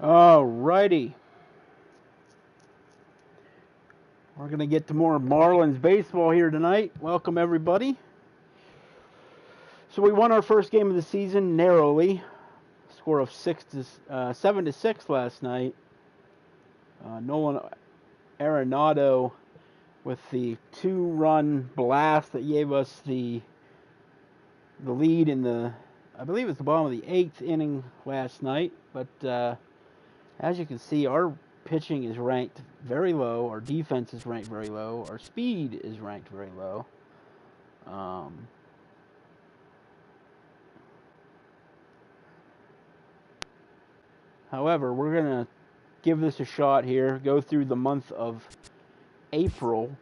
Alrighty. We're going to get to more Marlins baseball here tonight. Welcome, everybody. So we won our first game of the season narrowly. Score of 7-6 last night. Nolan Arenado with the 2-run blast that gave us the lead in I believe it's the bottom of the 8th inning last night. But as you can see, our pitching is ranked very low. Our defense is ranked very low. Our speed is ranked very low. However, we're going to give this a shot here, go through the month of April.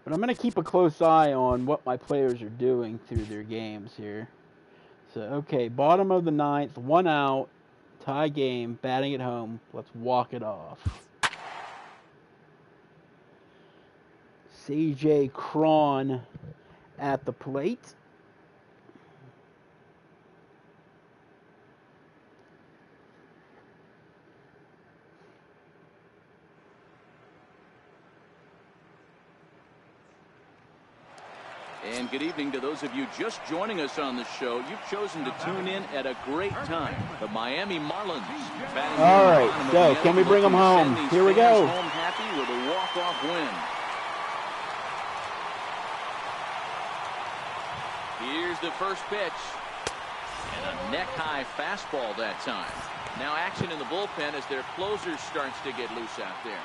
But I'm going to keep a close eye on what my players are doing through their games here. So, okay, bottom of the 9th, 1 out, tie game, batting at home. Let's walk it off. CJ Cron at the plate. And good evening to those of you just joining us on the show. You've chosen to tune in at a great time. The Miami Marlins. All right, so can we bring them home? Here we go. Home happy with a walk-off win. Here's the first pitch. And a neck-high fastball that time. Now action in the bullpen as their closer starts to get loose out there.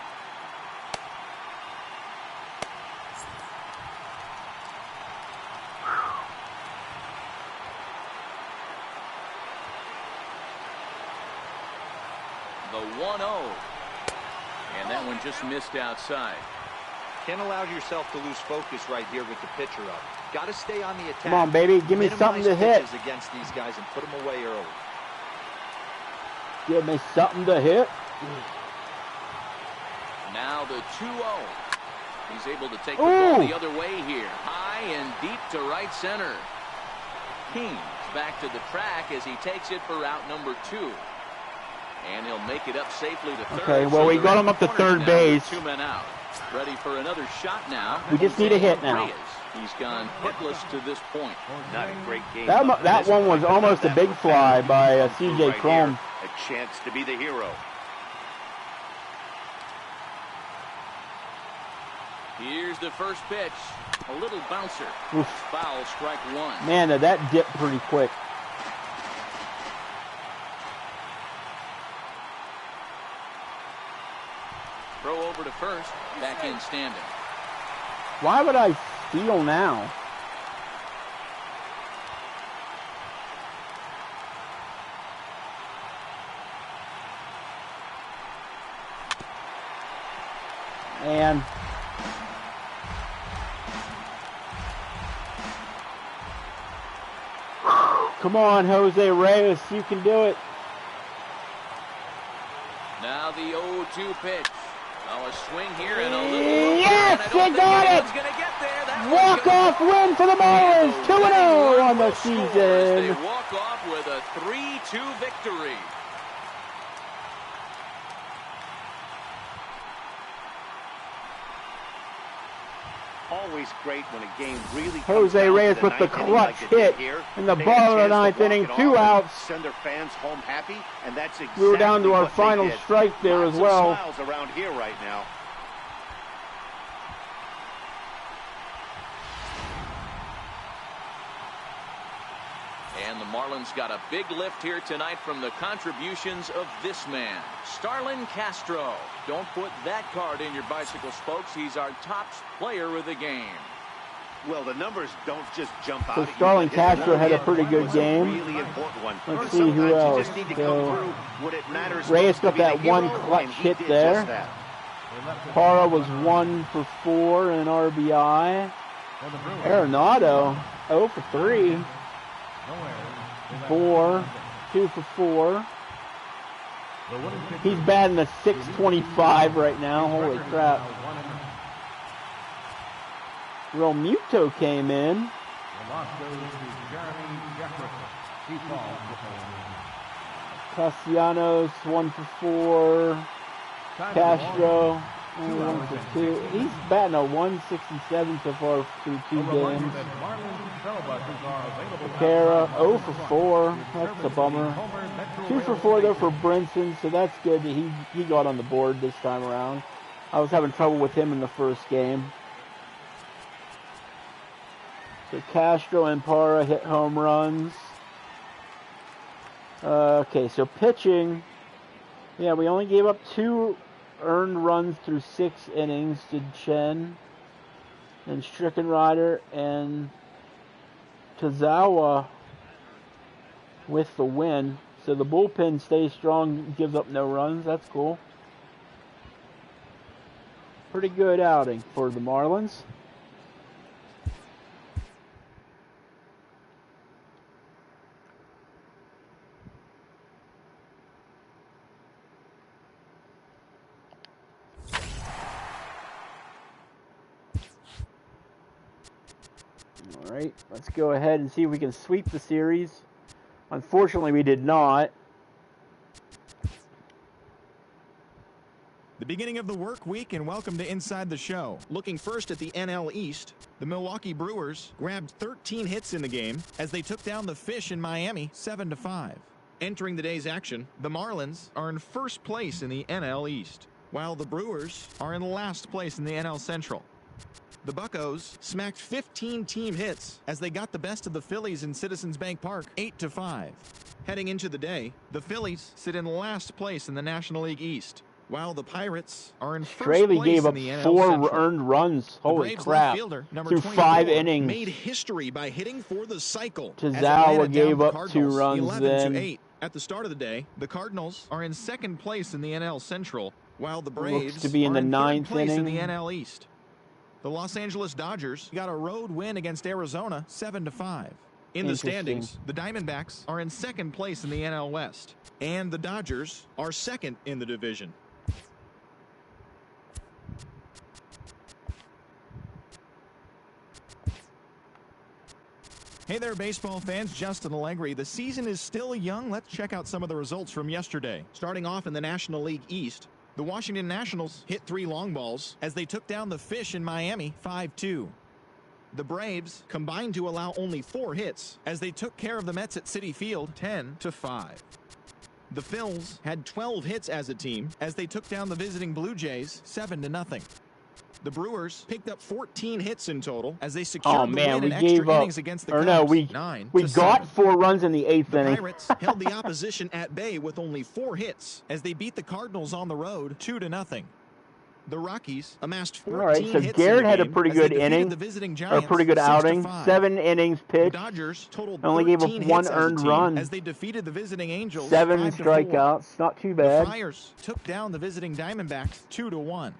The 1-0. And that one just missed outside. Can't allow yourself to lose focus right here with the pitcher up. Got to stay on the attack. Come on, baby. Give me something to hit. Against these guys and put them away early. Give me something to hit. Now the 2-0. He's able to take the ball the other way here. High and deep to right center. King's back to the track as he takes it for route number 2. And he'll make it up safely to third. Okay, well, we got him up to third base. 2 men out. Ready for another shot now. We just need a hit now. He's gone hitless to this point. Not a great game. That one was almost a big fly by CJ Cron. A chance to be the hero. Here's the first pitch. A little bouncer. Oof. Foul, strike 1. Man, that dipped pretty quick. Throw over to first. Back in standing. Why would I steal now? And come on, Jose Reyes, you can do it. Now the 0-2 pitch. Oh, a swing here and a little. Yes, you got it! Walk-off win for the Marlins, 2-0 on the season. They walk off with a 3-2 victory. Always great when a game really Jose Reyes with the clutch hit in the bottom of the 9th inning, 2 outs. Send their fans home happy, and that's exactly we were down to our final strike there as well. Smiles around here right now. And the Marlins got a big lift here tonight from the contributions of this man, Starlin Castro. Don't put that card in your bicycle spokes. He's our top player of the game. Well, the numbers don't just jump out. So Starlin Castro had a pretty good game. Really important one. Let's see who else. So Reyes got that one clutch hit there. Parra was 1 for 4 in RBI. Arenado 0 for 3. 2 for 4. He's batting a .625 right now. Holy crap. Romuto came in. Castellanos, 1 for 4. Castro, 1 for 2. He's batting a 167 so far through 2 games. Kara, 0 for 4. That's a bummer. 2 for 4 though for Brinson, so that's good that he got on the board this time around. I was having trouble with him in the first game. So Castro and Parra hit home runs. Okay, so pitching. Yeah, we only gave up 2 earned runs through 6 innings to Chen and Strickenrider, and Tozawa with the win. So the bullpen stays strong, gives up no runs. That's cool. Pretty good outing for the Marlins. All right, let's go ahead and see if we can sweep the series. Unfortunately, we did not. The beginning of the work week, and welcome to Inside the Show. Looking first at the NL East, the Milwaukee Brewers grabbed 13 hits in the game as they took down the Fish in Miami 7-5. Entering the day's action, the Marlins are in first place in the NL East, while the Brewers are in last place in the NL Central. The Buccos smacked 15 team hits as they got the best of the Phillies in Citizens Bank Park 8-5. Heading into the day, the Phillies sit in last place in the National League East, while the Pirates are in first Straley place gave in up the NL 4 Central. earned runs. The Holy Braves crap. left fielder, number Through 24, 5 innings. made history by hitting for the cycle. Tozawa gave up 2 runs then. 11-8. At the start of the day, the Cardinals are in second place in the NL Central, while the Braves Looks to be in are the in third 9th place in inning. the NL East. The Los Angeles Dodgers got a road win against Arizona 7-5. In the standings, the Diamondbacks are in second place in the NL West, and the Dodgers are second in the division. Hey there, baseball fans. Justin Allegri. The season is still young. Let's check out some of the results from yesterday. Starting off in the National League East, the Washington Nationals hit 3 long balls as they took down the Fish in Miami 5-2. The Braves combined to allow only 4 hits as they took care of the Mets at Citi Field 10-5. The Phils had 12 hits as a team as they took down the visiting Blue Jays 7-0. The Brewers picked up 14 hits in total as they secured the win in extra innings against the Cubs. We got 4 runs in the 8th inning. The Pirates held the opposition at bay with only 4 hits as they beat the Cardinals on the road 2-0. The Rockies amassed 14 so hits Garrett in the had a game pretty as they good defeated inning, the visiting or a Giants pretty good outing. 6-5. 7 innings The pitched. Dodgers totaled Only gave up 13 1 hits as a earned team run. as they defeated the visiting Angels 7 5-4. strikeouts. Not too The bad. Friars took down the visiting Diamondbacks 2-1.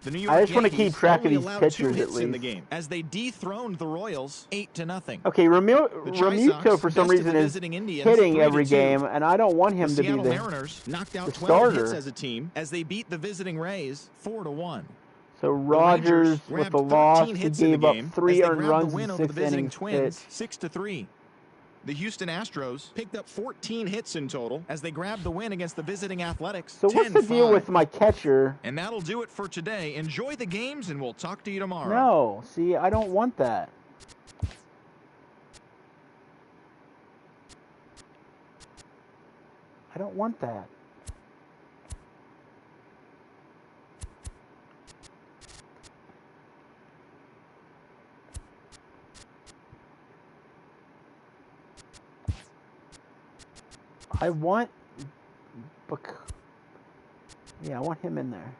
The New I York just want to keep Yankees track of only these allowed 2 pitchers at hits in the least. game as they dethroned the Royals 8-0. Okay, Remuto for some reason is hitting every game, and I don't want him to be the Mariners knocked out the 12 hits starter. as a team as they beat the visiting Rays 4-1. So Rogers with the loss, he gave up 3 earned runs win in over the 6 visiting innings Twins pitched. 6-3. The Houston Astros picked up 14 hits in total as they grabbed the win against the visiting Athletics 10-5. So what's the deal with my catcher? And that'll do it for today. Enjoy the games, and we'll talk to you tomorrow. No, see, I don't want that. I don't want that. I want him in there.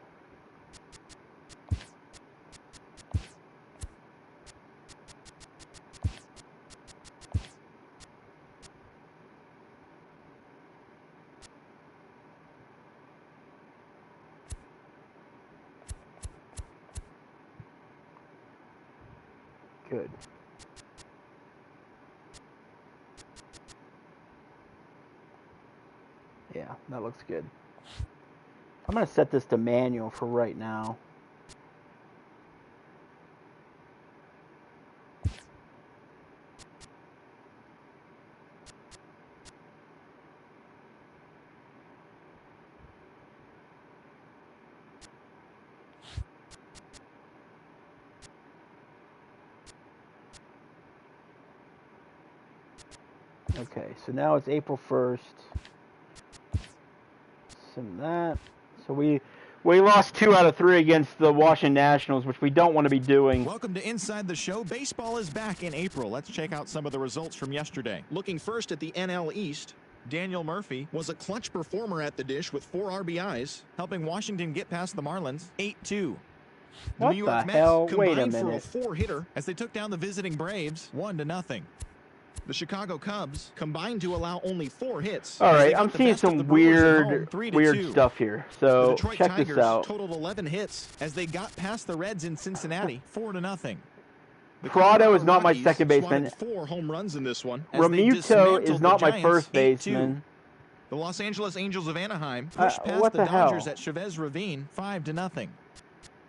Good. Yeah, that looks good. I'm going to set this to manual for right now. Okay, so now it's April 1st. Send that. So we lost 2 out of 3 against the Washington Nationals, which we don't want to be doing. Welcome to Inside the Show. Baseball is back in April. Let's check out some of the results from yesterday. Looking first at the NL East, Daniel Murphy was a clutch performer at the dish with 4 RBIs, helping Washington get past the Marlins 8-2. The New York Mets combined for a 4-hitter as they took down the visiting Braves 1-0. The Chicago Cubs combined to allow only 4 hits. All right, I'm seeing some weird stuff here. So check this out. Totaled 11 hits as they got past the Reds in Cincinnati 4-0. Prado is not my second baseman. 4 home runs in this one. Romuto is not my first baseman. The Los Angeles Angels of Anaheim pushed past the Dodgers at Chavez Ravine 5-0.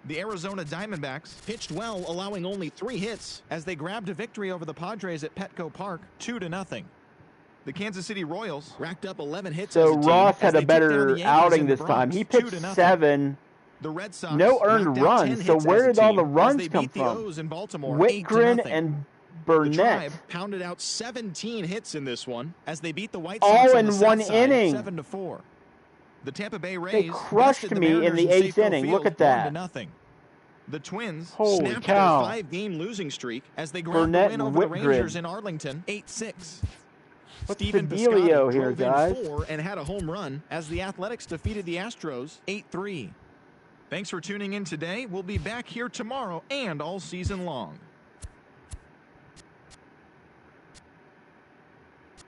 The Arizona Diamondbacks pitched well, allowing only 3 hits as they grabbed a victory over the Padres at Petco Park 2-0. The Kansas City Royals racked up 11 hits. So Ross had a better outing this time. He pitched 7. The Red Sox no earned runs. So where did all the runs come from? Whitgren and Burnett. The Tribe pounded out 17 hits in this one as they beat the White all Sox in one inning. 7-4. The Tampa Bay Rays they crushed me in the 8th inning. Look at that. 1-0. The Twins Holy snapped cow. their 5-game losing streak as they grabbed the win over the Rangers in Arlington 8-6. What's Steven the dealio here, guys? 4 and had a home run as the Athletics defeated the Astros 8-3. Thanks for tuning in today. We'll be back here tomorrow and all season long.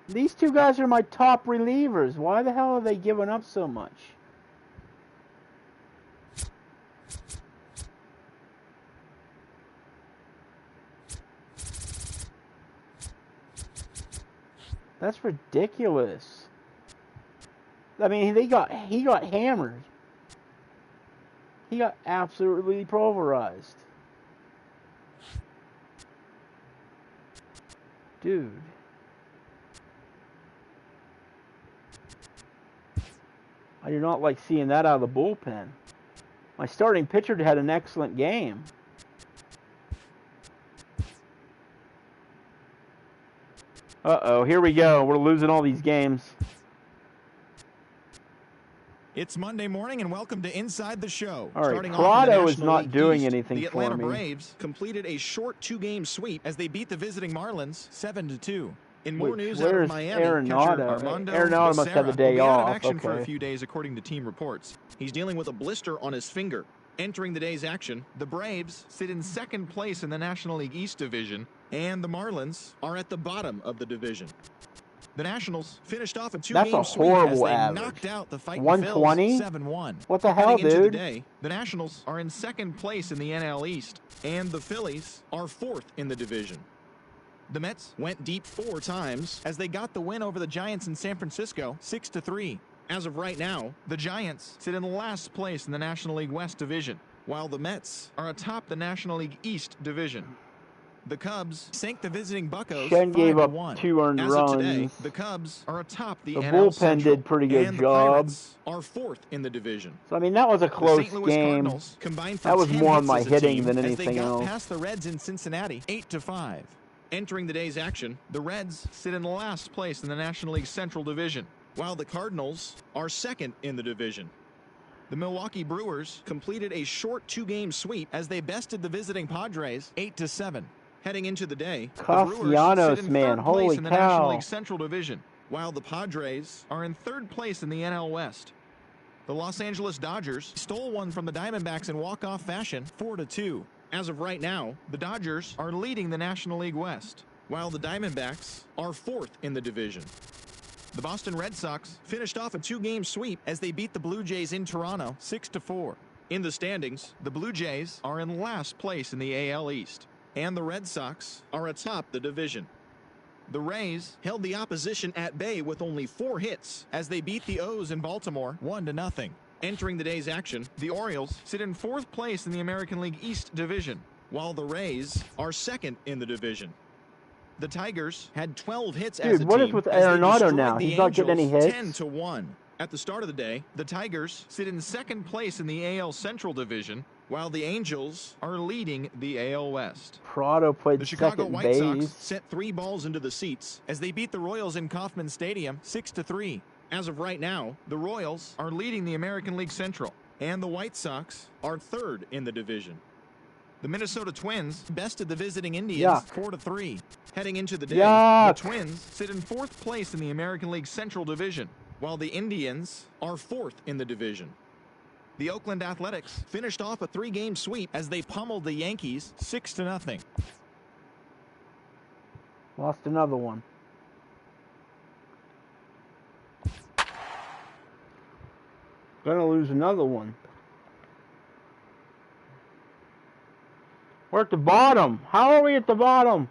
These 2 guys are my top relievers. Why the hell are they giving up so much? That's ridiculous. I mean, he got hammered. He got absolutely pulverized. Dude. I do not like seeing that out of the bullpen. My starting pitcher had an excellent game. Uh-oh, here we go. We're losing all these games. It's Monday morning and welcome to Inside the Show. All right, Prado is not doing anything for me. The Atlanta Braves completed a short 2-game sweep as they beat the visiting Marlins 7-2. In more news out of Miami, Arenado must have the day will be out off. of action for a few days, according to team reports. He's dealing with a blister on his finger. Entering the day's action, the Braves sit in 2nd place in the National League East Division, and the Marlins are at the bottom of the division. The Nationals finished off a 2-game sweep as they knocked out the Fighting Phils 7-1. What the hell, dude? Into the day, the Nationals are in 2nd place in the NL East, and the Phillies are 4th in the division. The Mets went deep 4 times as they got the win over the Giants in San Francisco 6-3. As of right now, the Giants sit in last place in the National League West Division, while the Mets are atop the National League East Division. The Cubs sank the visiting Buccos 5-1. gave up 2 earned As runs. Of today, the Cubs are atop the NL bullpen Central, did pretty good and job. The Pirates are 4th in the division. So I mean, that was a close game. That was more on my hitting than anything else. They got past the Reds in Cincinnati 8-5. Entering the day's action, the Reds sit in last place in the National League Central Division, while the Cardinals are 2nd in the division. The Milwaukee Brewers completed a short 2-game sweep as they bested the visiting Padres 8-7. Heading into the day, the Brewers sit in 3rd place in the National League Central Division, while the Padres are in 3rd place in the NL West. The Los Angeles Dodgers stole one from the Diamondbacks in walk-off fashion 4-2. As of right now, the Dodgers are leading the National League West, while the Diamondbacks are 4th in the division. The Boston Red Sox finished off a 2-game sweep as they beat the Blue Jays in Toronto 6-4. In the standings, the Blue Jays are in last place in the AL East, and the Red Sox are atop the division. The Rays held the opposition at bay with only 4 hits as they beat the O's in Baltimore 1-0. Entering the day's action, the Orioles sit in 4th place in the American League East Division, while the Rays are 2nd in the division. The Tigers had 12 hits as a team. What is with Arenado now? He's not getting any hits. 10-1. At the start of the day, the Tigers sit in 2nd place in the AL Central Division, while the Angels are leading the AL West. Prado played The Chicago second White base. Sox sent 3 balls into the seats as they beat the Royals in Kauffman Stadium 6-3. As of right now, the Royals are leading the American League Central, and the White Sox are 3rd in the division. The Minnesota Twins bested the visiting Indians 4-3. Heading into the day, the Twins sit in 4th place in the American League Central Division, while the Indians are 4th in the division. The Oakland Athletics finished off a 3-game sweep as they pummeled the Yankees 6-0. Lost another one. Gonna lose another one. We're at the bottom. How are we at the bottom?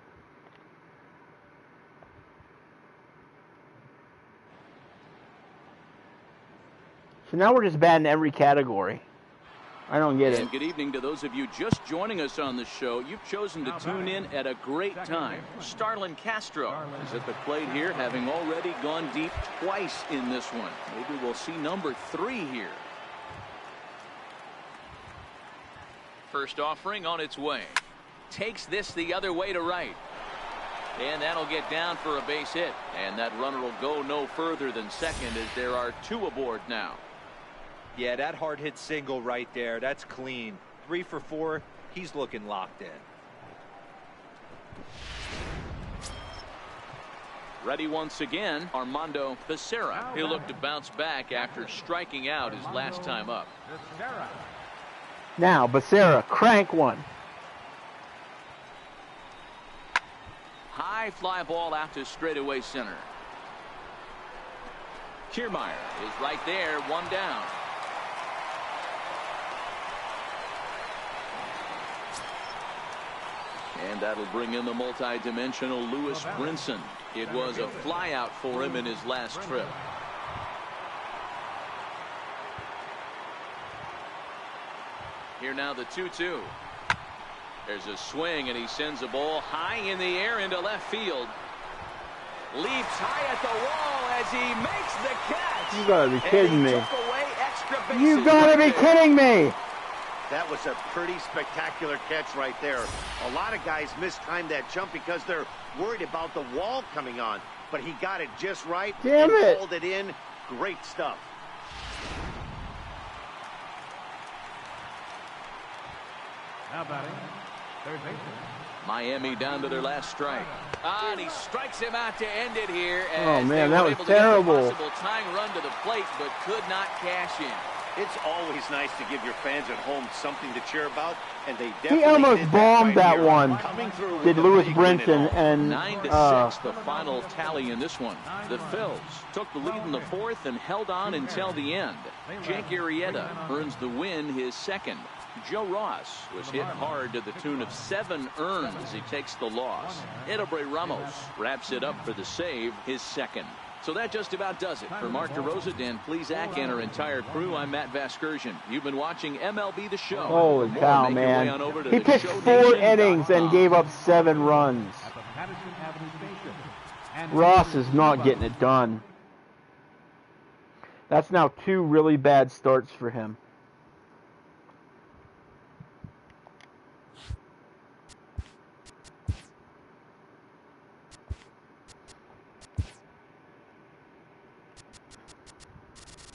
So now we're just bad in every category. I don't get it. And good evening to those of you just joining us on the show. You've chosen to tune in at a great time. Starlin Castro is at the plate here, having already gone deep twice in this one. Maybe we'll see number 3 here. First offering on its way. Takes this the other way to right. And that'll get down for a base hit. And that runner will go no further than second as there are 2 aboard now. Yeah, that hard hit single right there. That's clean. 3 for 4. He's looking locked in. Ready once again, Armando Becerra. He'll look to bounce back after striking out his last time up. Now, Becerra, crank one. High fly ball out to straightaway center. Kiermaier is right there, 1 down. And that'll bring in the multi-dimensional Lewis Brinson. It was a flyout for him in his last trip. Here now the 2-2. There's a swing, and he sends a ball high in the air into left field. Leaps high at the wall as he makes the catch. You gotta be kidding me. Took away extra bases You gotta be kidding me. That was a pretty spectacular catch right there. A lot of guys mistimed that jump because they're worried about the wall coming on. But he got it just right. Damn and it. pulled it in. Great stuff. Now batting, third baseman. Miami down to their last strike. And he strikes him out to end it here. Oh, as man, they that were was able to get the terrible. possible tying run to the plate, but could not cash in. It's always nice to give your fans at home something to cheer about, and they definitely He almost did bombed right that here. one. Coming through with Did the Lewis big win Brinson at home. and 9-6, the final tally in this one. The Phils took the lead in the 4th and held on until the end. Jake Arrieta earns the win, his 2nd. Joe Ross was hit hard to the tune of 7 earned as he takes the loss. Edobre Ramos wraps it up for the save, his 2nd. So that just about does it. For Mark DeRosa, Dan Plesac, and our entire crew, I'm Matt Vasgersian. You've been watching MLB The Show. Holy cow, Make your way man. on over to He pitched 4 innings and gave up 7 runs. At the Patterson Avenue Station. And Ross is not getting it done. That's now 2 really bad starts for him.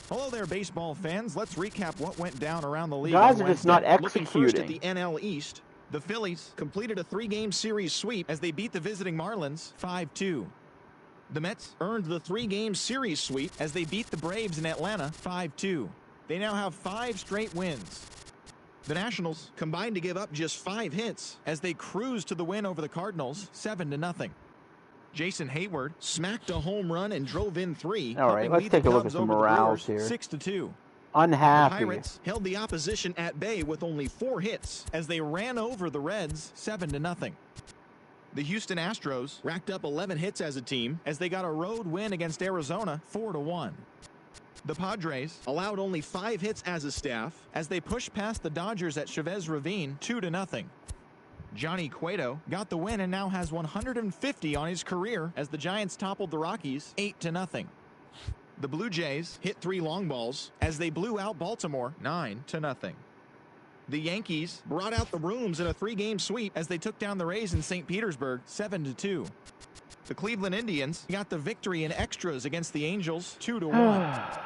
Hello there, baseball fans. Let's recap what went down around the league. Guys on are just not Wednesday. Looking first at executing. the NL East, the Phillies completed a 3-game series sweep as they beat the visiting Marlins 5-2. The Mets earned the 3-game series sweep as they beat the Braves in Atlanta 5-2. They now have 5 straight wins. The Nationals combined to give up just 5 hits as they cruised to the win over the Cardinals 7-0. Jason Hayward smacked a home run and drove in 3. All right, helping let's lead the take a look at Cubs some over the morales Brewers here. 6-2. The Unhappy. Pirates held the opposition at bay with only 4 hits as they ran over the Reds 7-0. The Houston Astros racked up 11 hits as a team as they got a road win against Arizona 4-1. The Padres allowed only 5 hits as a staff as they pushed past the Dodgers at Chavez Ravine 2-0. Johnny Cueto got the win and now has 150 on his career as the Giants toppled the Rockies 8-0. The Blue Jays hit 3 long balls as they blew out Baltimore 9-0. The Yankees brought out the rooms in a 3-game sweep as they took down the Rays in St. Petersburg 7-2. The Cleveland Indians got the victory in extras against the Angels 2-1.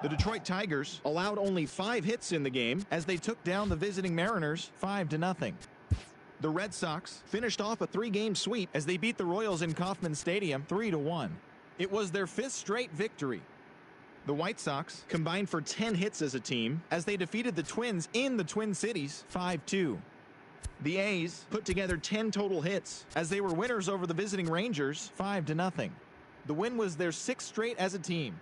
The Detroit Tigers allowed only 5 hits in the game as they took down the visiting Mariners 5-0. The Red Sox finished off a 3-game sweep as they beat the Royals in Kauffman Stadium 3-1. It was their 5th straight victory. The White Sox combined for 10 hits as a team as they defeated the Twins in the Twin Cities 5-2. The A's put together 10 total hits as they were winners over the visiting Rangers 5-0. The win was their 6th straight as a team.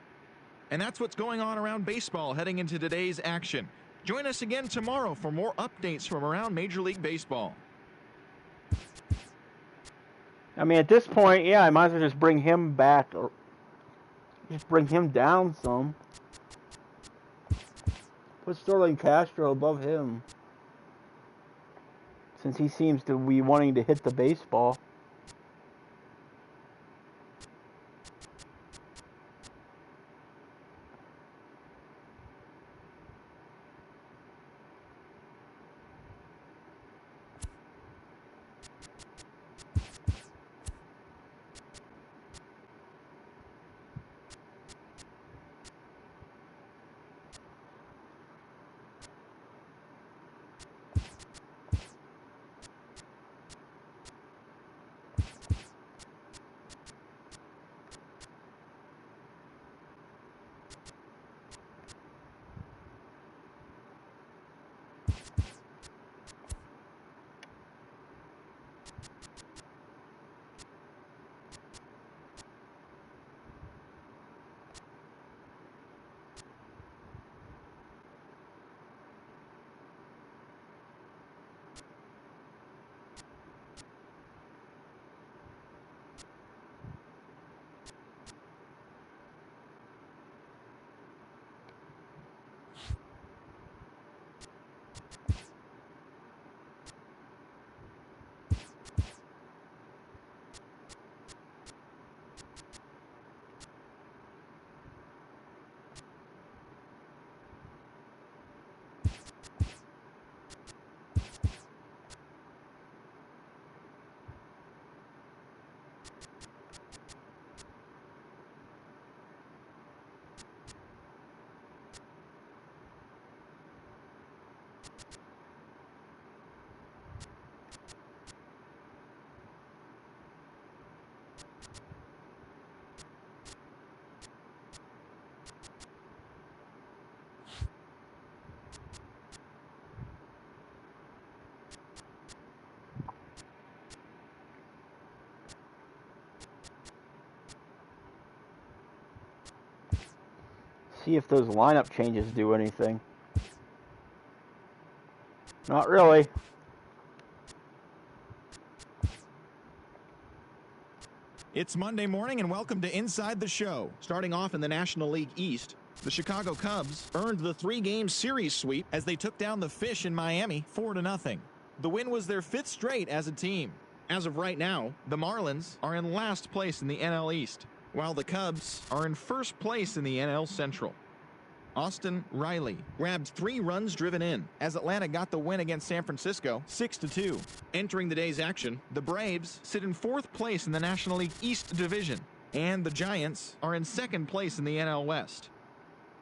And that's what's going on around baseball heading into today's action. Join us again tomorrow for more updates from around Major League Baseball. I mean, at this point, yeah, I might as well just bring him back or just bring him down some. Put Sterling Castro above him, since he seems to be wanting to hit the baseball. See if those lineup changes do anything. Not really. It's Monday morning and welcome to Inside the Show. Starting off in the National League East, the Chicago Cubs earned the 3-game series sweep as they took down the Fish in Miami 4-0. The win was their 5th straight as a team. As of right now, the Marlins are in last place in the NL East, while the Cubs are in first place in the NL Central. Austin Riley grabbed 3 runs driven in as Atlanta got the win against San Francisco 6-2. Entering the day's action, the Braves sit in 4th place in the National League East Division, and the Giants are in 2nd place in the NL West.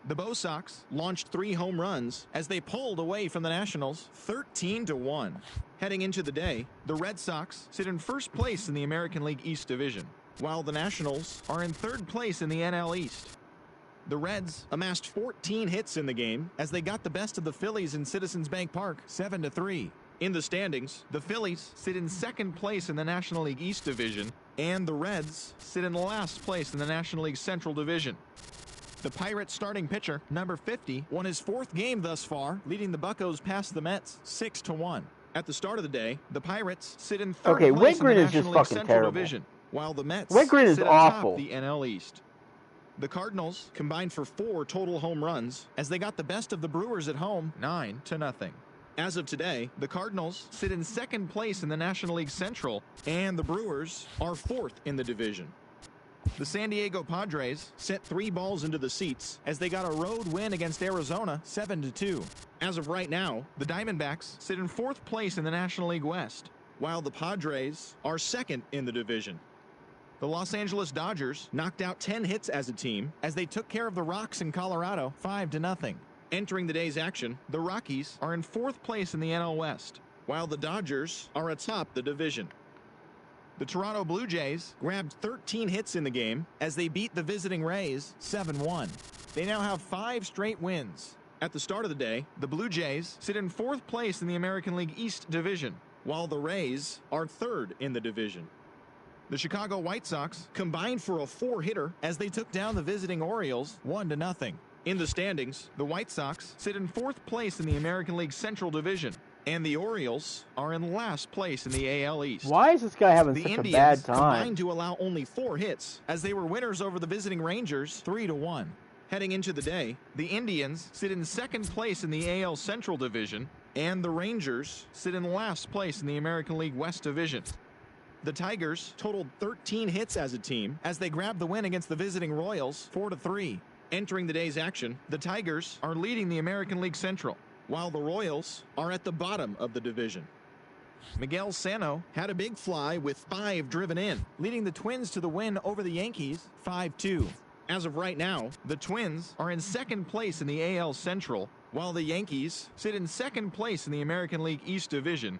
The Bo Sox launched 3 home runs as they pulled away from the Nationals 13-1. Heading into the day, the Red Sox sit in 1st place in the American League East Division, while the Nationals are in 3rd place in the NL East. The Reds amassed 14 hits in the game as they got the best of the Phillies in Citizens Bank Park 7-3. In the standings, the Phillies sit in 2nd place in the National League East Division, and the Reds sit in last place in the National League Central Division. The Pirates starting pitcher, number 50, won his 4th game thus far, leading the Buccos past the Mets 6-1. At the start of the day, the Pirates sit in 3rd place in the National League Central Division, while the Mets sit atop the NL East. The Cardinals combined for 4 total home runs as they got the best of the Brewers at home 9-0. As of today, the Cardinals sit in 2nd place in the National League Central, and the Brewers are 4th in the division. The San Diego Padres sent 3 balls into the seats as they got a road win against Arizona 7-2. As of right now, the Diamondbacks sit in 4th place in the National League West, while the Padres are 2nd in the division. The Los Angeles Dodgers knocked out 10 hits as a team as they took care of the Rocks in Colorado 5-0. Entering the day's action, the Rockies are in 4th place in the NL West, while the Dodgers are atop the division. The Toronto Blue Jays grabbed 13 hits in the game as they beat the visiting Rays 7-1. They now have 5 straight wins. At the start of the day, the Blue Jays sit in 4th place in the American League East division, while the Rays are 3rd in the division. The Chicago White Sox combined for a 4-hitter as they took down the visiting Orioles 1-0. In the standings, the White Sox sit in 4th place in the American League Central division, and the Orioles are in last place in the AL East. Why is this guy having The such Indians a bad time? combined to allow only 4 hits as they were winners over the visiting Rangers 3-1. Heading into the day, the Indians sit in 2nd place in the AL Central division, and the Rangers sit in last place in the American League West division. The Tigers totaled 13 hits as a team as they grabbed the win against the visiting Royals 4-3. Entering the day's action, the Tigers are leading the American League Central, while the Royals are at the bottom of the division. Miguel Sano had a big fly with 5 driven in, leading the Twins to the win over the Yankees 5-2. As of right now, the Twins are in 2nd place in the AL Central, while the Yankees sit in 2nd place in the American League East division.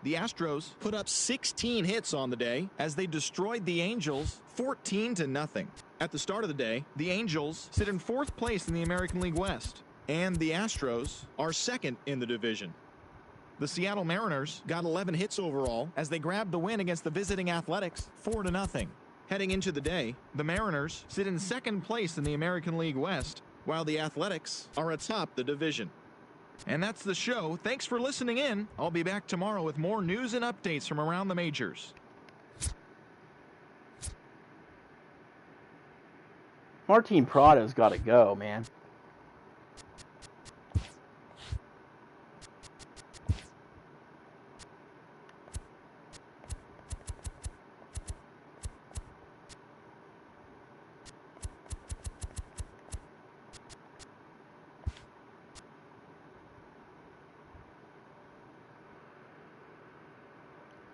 The Astros put up 16 hits on the day as they destroyed the Angels 14-0. At the start of the day, the Angels sit in 4th place in the American League West, and the Astros are 2nd in the division. The Seattle Mariners got 11 hits overall as they grabbed the win against the visiting Athletics 4-0. Heading into the day, the Mariners sit in 2nd place in the American League West, while the Athletics are atop the division. And that's the show. Thanks for listening in. I'll be back tomorrow with more news and updates from around the majors. Martin Prado's got to go, man.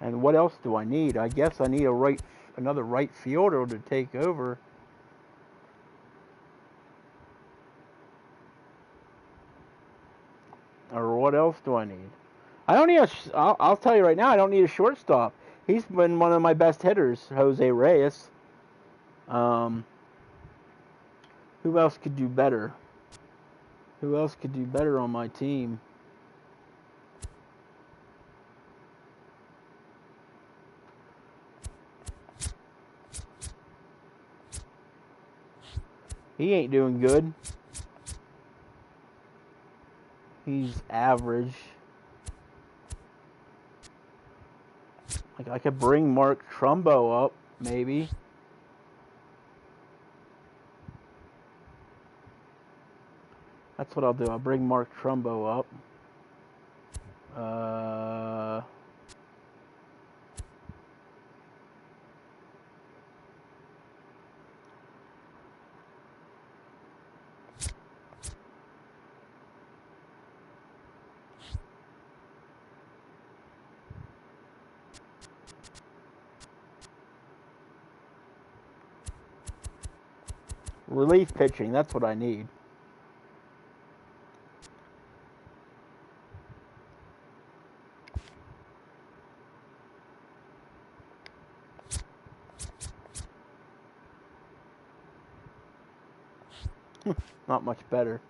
And what else do I need? I guess I need another right fielder to take over. Or what else do I need? I don't need I'll tell you right now, I don't need a shortstop. He's been one of my best hitters, Jose Reyes. Who else could do better? Who else could do better on my team? He ain't doing good. He's average. Like I could bring Mark Trumbo up, maybe. That's what I'll do. I'll bring Mark Trumbo up. Relief pitching, that's what I need. Not much better.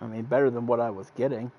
I mean, better than what I was getting.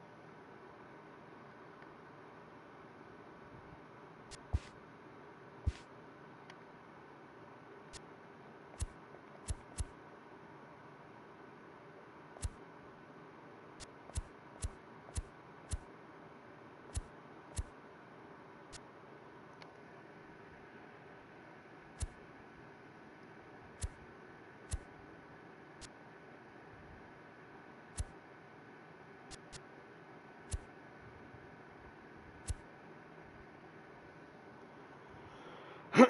Yeah,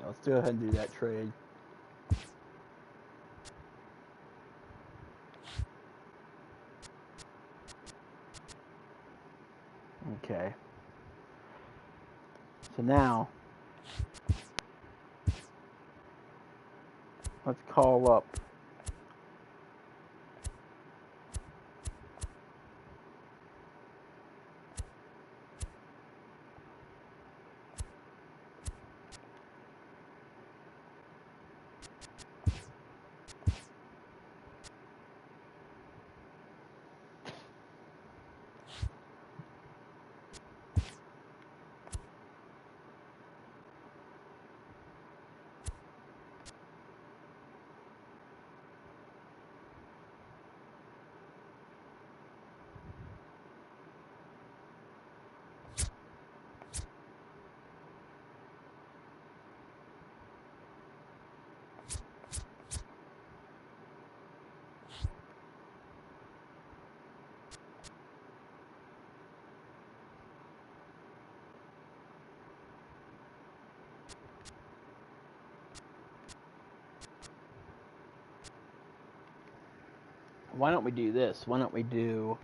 let's go ahead and do that trade. Okay. So now, let's call up why don't we do this? Why don't we do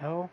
hell?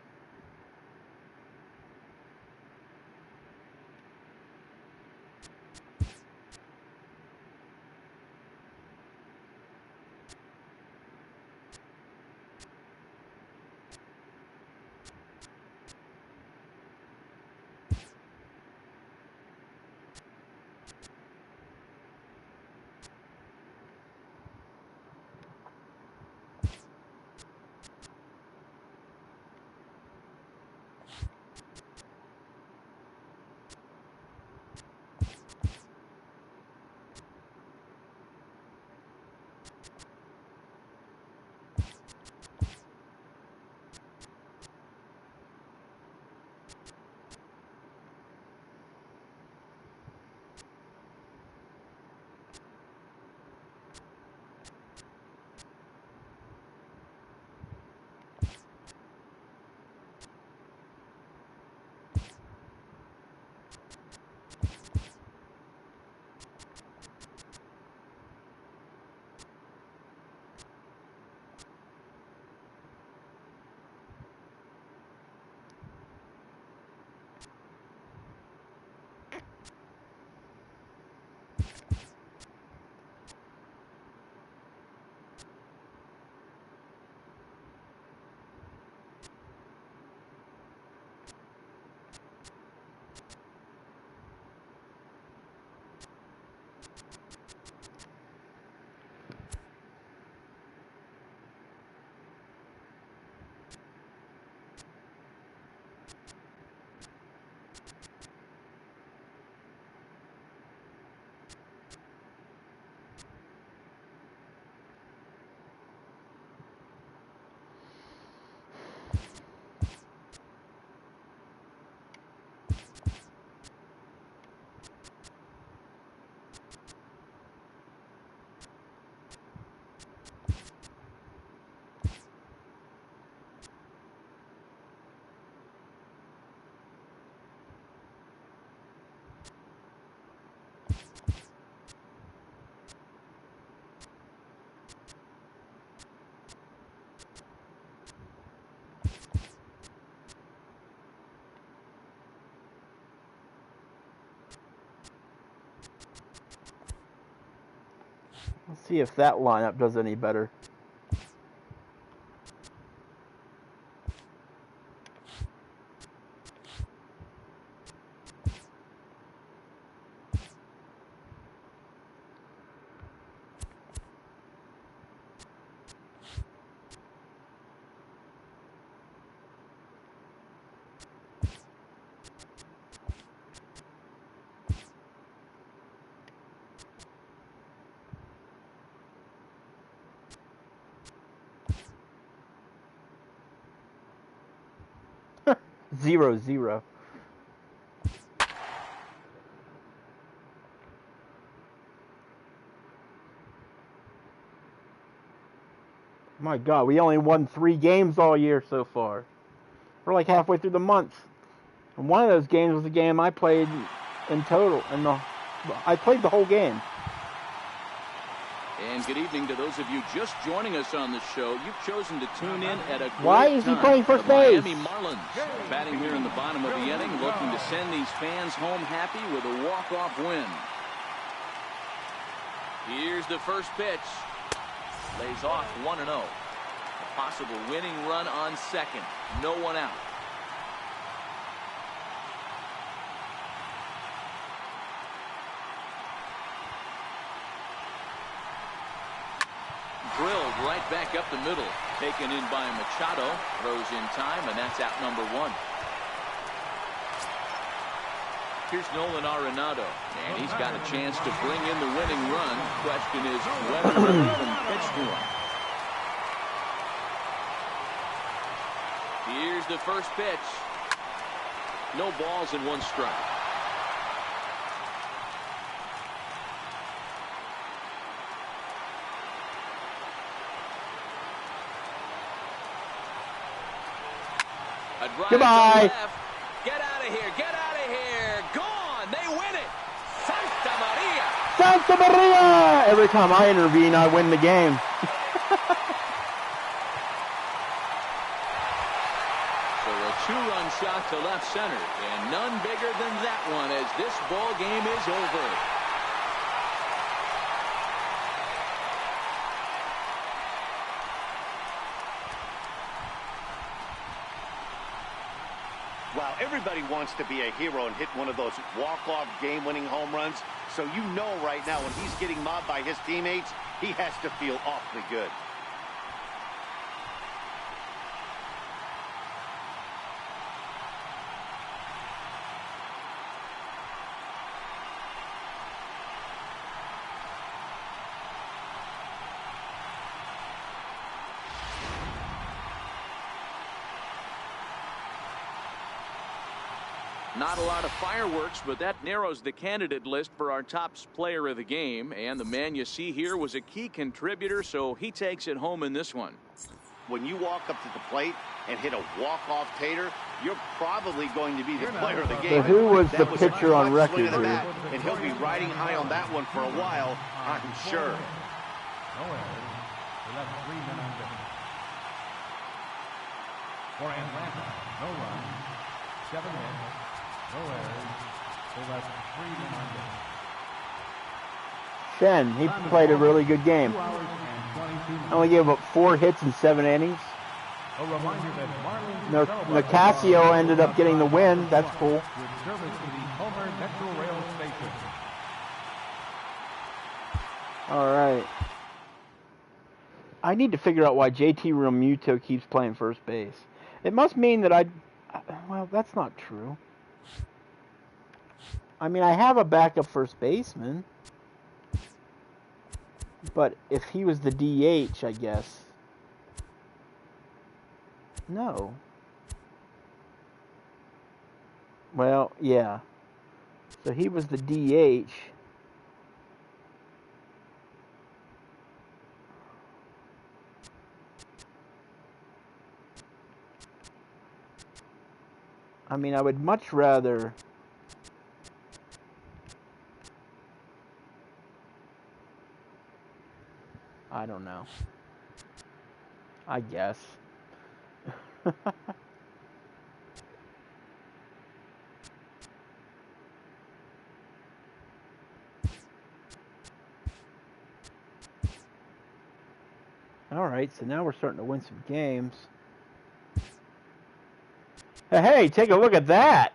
Let's see if that lineup does any better. Zero, zero. My God, we only won 3 games all year so far. We're like halfway through the month. And one of those games was a game I played in total. I played the whole game. And good evening to those of you just joining us on the show. You've chosen to tune in at a great Why is he time. playing first The base? Miami Marlins batting here in the bottom of the inning, looking to send these fans home happy with a walk-off win. Here's the first pitch. Lays off 1-0. A possible winning run on second. No one out. Drilled right back up the middle. Taken in by Machado. Throws in time, and that's out number 1. Here's Nolan Arenado, and he's got a chance to bring in the winning run. Question is whether he'll even pitch to him. Here's the first pitch. No balls and 1 strike. A drive Goodbye. to left. Get out of here. Get out of here. Gone. They win it. Santa Maria. Santa Maria! Every time I intervene, I win the game. to left center, and none bigger than that one as this ball game is over. Well, everybody wants to be a hero and hit one of those walk-off game-winning home runs. So you know right now when he's getting mobbed by his teammates, he has to feel awfully good. Not a lot of fireworks, but that narrows the candidate list for our top player of the game. And the man you see here was a key contributor, so he takes it home in this one. When you walk up to the plate and hit a walk-off tater, you're probably going to be the player of the game. So who was the That pitcher a on clutch swing record of the here? bat, and he'll be riding high on that one for a while, I'm sure. No errors. They left 3 men on base. For Atlanta, no runs, 7 hits, no errors. They left 3 men on base. Shen, he played a really good game. 2 hours and 22 minutes. Only gave up 4 hits in 7 innings. A reminder that Marlins Nicasio ended up getting the win. That's cool. with service to the Homer Metro Rail Station. All right. I need to figure out why JT Realmuto keeps playing first base. It must mean that well, that's not true. I mean, I have a backup first baseman. But if he was the DH, I guess. No. Well, yeah. So he was the DH. I mean, I would much rather... I don't know. I guess. All right, so now we're starting to win some games. Hey, take a look at that.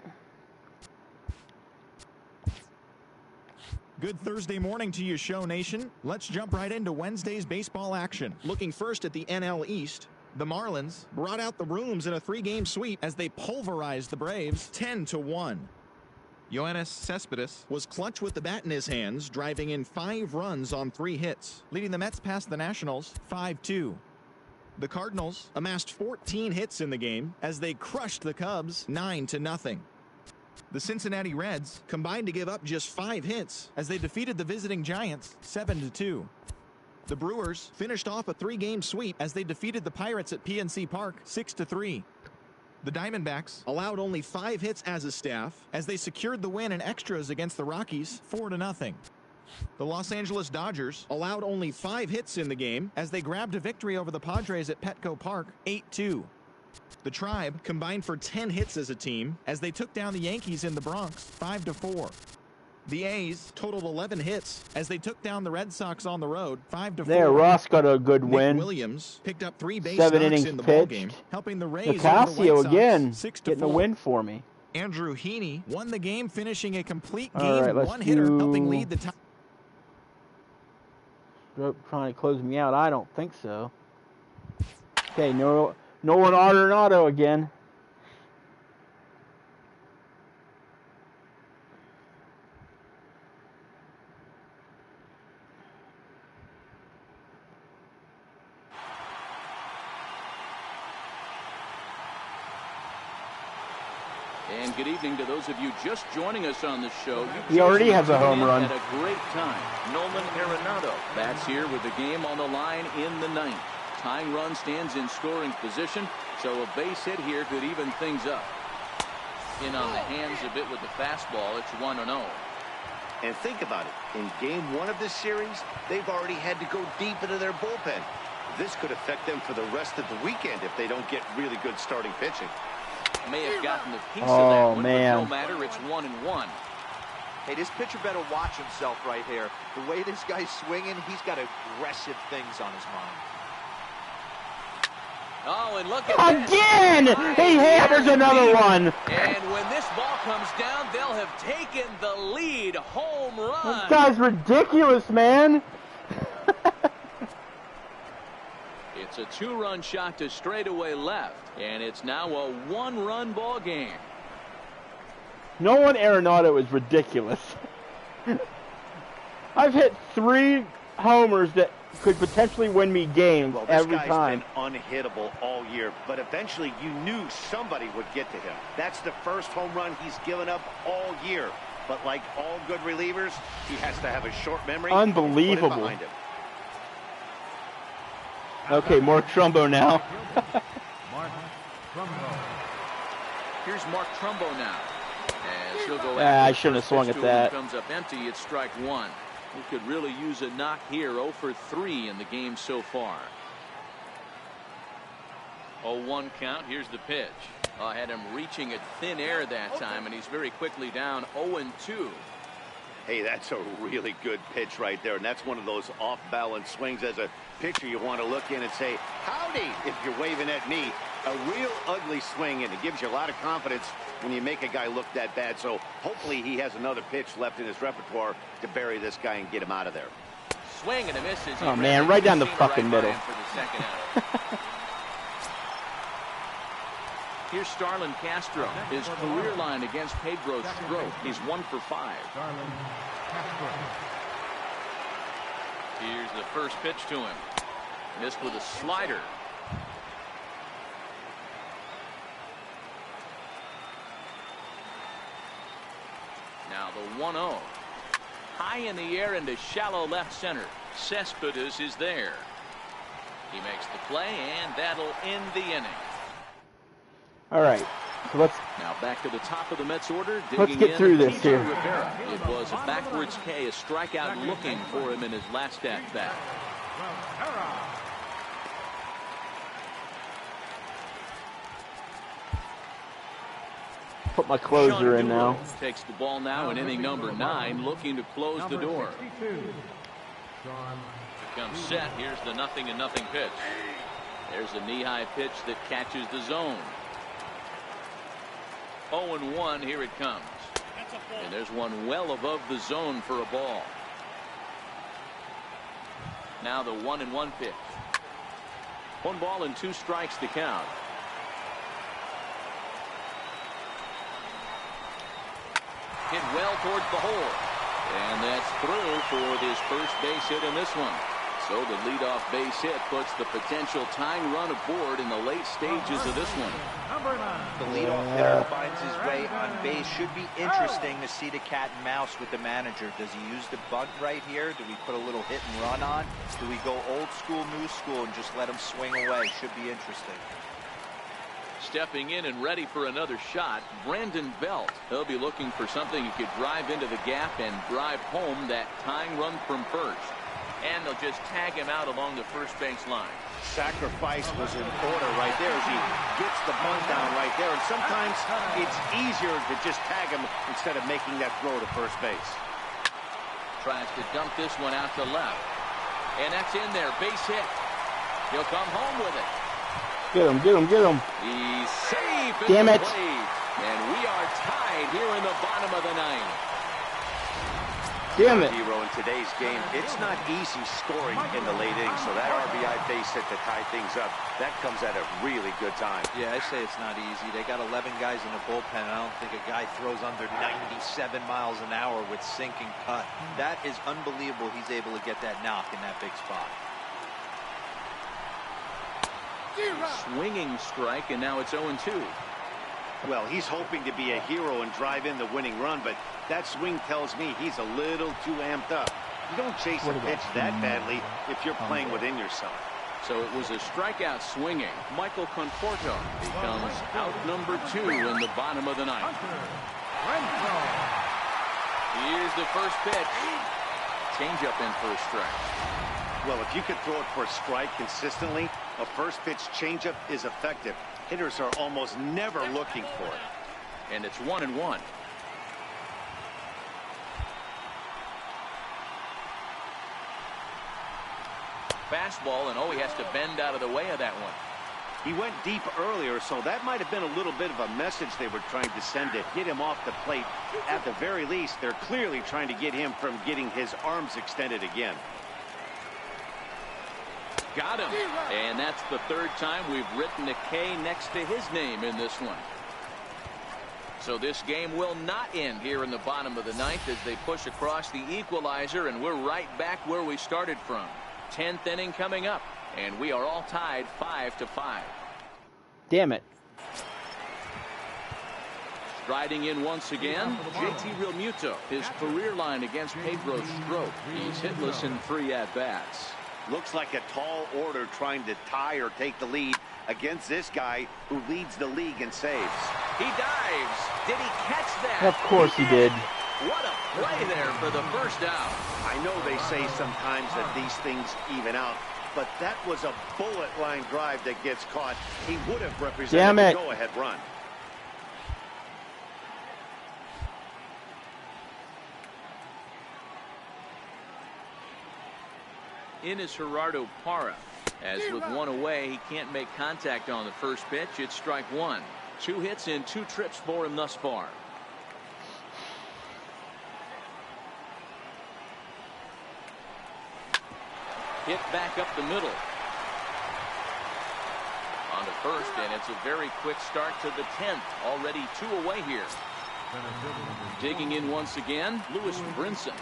Good Thursday morning to you, Show Nation. Let's jump right into Wednesday's baseball action. Looking first at the NL East, the Marlins brought out the rooms in a 3-game sweep as they pulverized the Braves 10-1. Yoenis Cespedes was clutch with the bat in his hands, driving in 5 runs on 3 hits, leading the Mets past the Nationals 5-2. The Cardinals amassed 14 hits in the game as they crushed the Cubs 9-0. The Cincinnati Reds combined to give up just 5 hits as they defeated the visiting Giants 7-2. The Brewers finished off a 3-game sweep as they defeated the Pirates at PNC Park 6-3. The Diamondbacks allowed only 5 hits as a staff as they secured the win in extras against the Rockies 4-0. The Los Angeles Dodgers allowed only 5 hits in the game as they grabbed a victory over the Padres at Petco Park 8-2. The Tribe combined for 10 hits as a team as they took down the Yankees in the Bronx 5-4. The A's totaled 11 hits as they took down the Red Sox on the road 5-4. There, Ross got a good Nick win. Williams picked up 3 base 7 knocks innings in the pitched. ballgame, helping the Rays over the Nicasio White Sox again 6-4. getting a win for me. Andrew Heaney won the game, finishing a complete All game right, let's one-hitter, do- helping lead the time. Trying to close me out. I don't think so. Okay, Nolan Arenado again. And good evening to those of you just joining us on the show. He already has a home run. At a great time. Nolan Arenado bats here with the game on the line in the 9th. Tying run stands in scoring position, so a base hit here could even things up. In on the hands a bit with the fastball. It's 1-0. And think about it. In game 1 of this series, they've already had to go deep into their bullpen. This could affect them for the rest of the weekend if they don't get really good starting pitching. May have gotten a piece of that Oh, one, man. but no matter, it's 1-1. Hey, this pitcher better watch himself right here. The way this guy's swinging, he's got aggressive things on his mind. Oh, and look at this. Again! He hammers another one. And when this ball comes down, they'll have taken the lead. Home This run. guy's ridiculous, man. It's a 2-run shot to straightaway left, and it's now a 1-run ball game. No one Arenado is ridiculous. I've hit 3 homers that could potentially win me games every time. This guy's been unhittable all year, but eventually you knew somebody would get to him. That's the first home run he's given up all year. But like all good relievers, he has to have a short memory. Unbelievable. Put it behind him. Okay, more Trumbo now. Mark Trumbo. Here's Mark Trumbo now. As he'll go I after shouldn't have first swung pitch at to him. that. Comes up empty. It's strike 1. He could really use a knock here. 0 for 3 in the game so far. 0-1 count. Here's the pitch. Had him reaching at thin air that time, and he's very quickly down 0-2. Hey, that's a really good pitch right there, and that's one of those off-balance swings. As a pitcher, you want to look in and say, howdy, if you're waving at me. A real ugly swing, and it gives you a lot of confidence when you make a guy look that bad. So hopefully he has another pitch left in his repertoire to bury this guy and get him out of there. Swing and a miss. Oh, man, right down the fucking middle. For the second out. Here's Starlin Castro. His career line against Pedro Strop. He's 1 for 5. Starlin Castro. Here's the first pitch to him. Missed with a slider. Now the 1-0. High in the air into shallow left center. Cespedes is there. He makes the play, and that'll end the inning. All right, so let's Now back to the top of the Mets order. get through this Tito here. Rivera. It was a backwards K, a strikeout looking for him in his last at bat. put my closer in now. Takes the ball now in inning number 9, looking to close the door. Comes set. Here's the 0-0 pitch. There's a knee-high pitch that catches the zone. 0-1. Here it comes. And there's one well above the zone for a ball. Now the 1-1 pitch. 1 ball and 2 strikes to count. Hit well towards the hole. And that's through for his first base hit in this one. So the leadoff base hit puts the potential tying run aboard in the late stages of this one. The leadoff hitter finds his way on base. Should be interesting to see the cat and mouse with the manager. Does he use the bunt right here? Do we put a little hit and run on? Do we go old school, new school, and just let him swing away? Should be interesting. Stepping in and ready for another shot, Brandon Belt. He'll be looking for something he could drive into the gap and drive home that tying run from first. And they'll just tag him out along the first base line. Sacrifice was in order right there as he gets the bunt down right there. And sometimes it's easier to just tag him instead of making that throw to first base. Tries to dump this one out to left. And that's in there. Base hit. He'll come home with it. Get him, get him, get him. He's safe. Damn it. And we are tied here in the bottom of the 9th. Damn it. Hero in today's game, it's not easy scoring in the late innings, so that RBI base hit to tie things up, that comes at a really good time. Yeah, I say it's not easy. They got 11 guys in the bullpen. I don't think a guy throws under 97 miles an hour with sinking cut. That is unbelievable. He's able to get that knock in that big spot. Swinging strike, and now it's 0-2. Well, he's hoping to be a hero and drive in the winning run, but that swing tells me he's a little too amped up. You don't chase a pitch that badly if you're playing within yourself. So it was a strikeout swinging. Michael Conforto becomes out number 2 in the bottom of the 9th. Here's the first pitch. Changeup in for a strike. Well, if you could throw it for a strike consistently, a first pitch changeup is effective. Hitters are almost never looking for it. And it's 1-1. Fastball, and he has to bend out of the way of that one. He went deep earlier, so that might have been a little bit of a message they were trying to send to hit him off the plate. At the very least, they're clearly trying to get him from getting his arms extended again. Got him. And that's the third time we've written a K next to his name in this one. So this game will not end here in the bottom of the ninth as they push across the equalizer, and we're right back where we started from. 10th inning coming up, and we are all tied 5-5. Damn it. Striding in once again, JT Realmuto. His career line against Pedro Strop. He's hitless in 3 at-bats. Looks like a tall order trying to tie or take the lead against this guy who leads the league in saves. He dives. Did he catch that? Of course he did. What a play there for the first out. I know they say sometimes that these things even out, but that was a bullet line drive that gets caught. He would have represented the go-ahead run. In is Gerardo Parra. As with 1 away, he can't make contact on the first pitch. It's strike 1. 2 hits and 2 trips for him thus far. Hit back up the middle. On to first, and it's a very quick start to the 10th. Already 2 away here. Digging in once again, Lewis Brinson.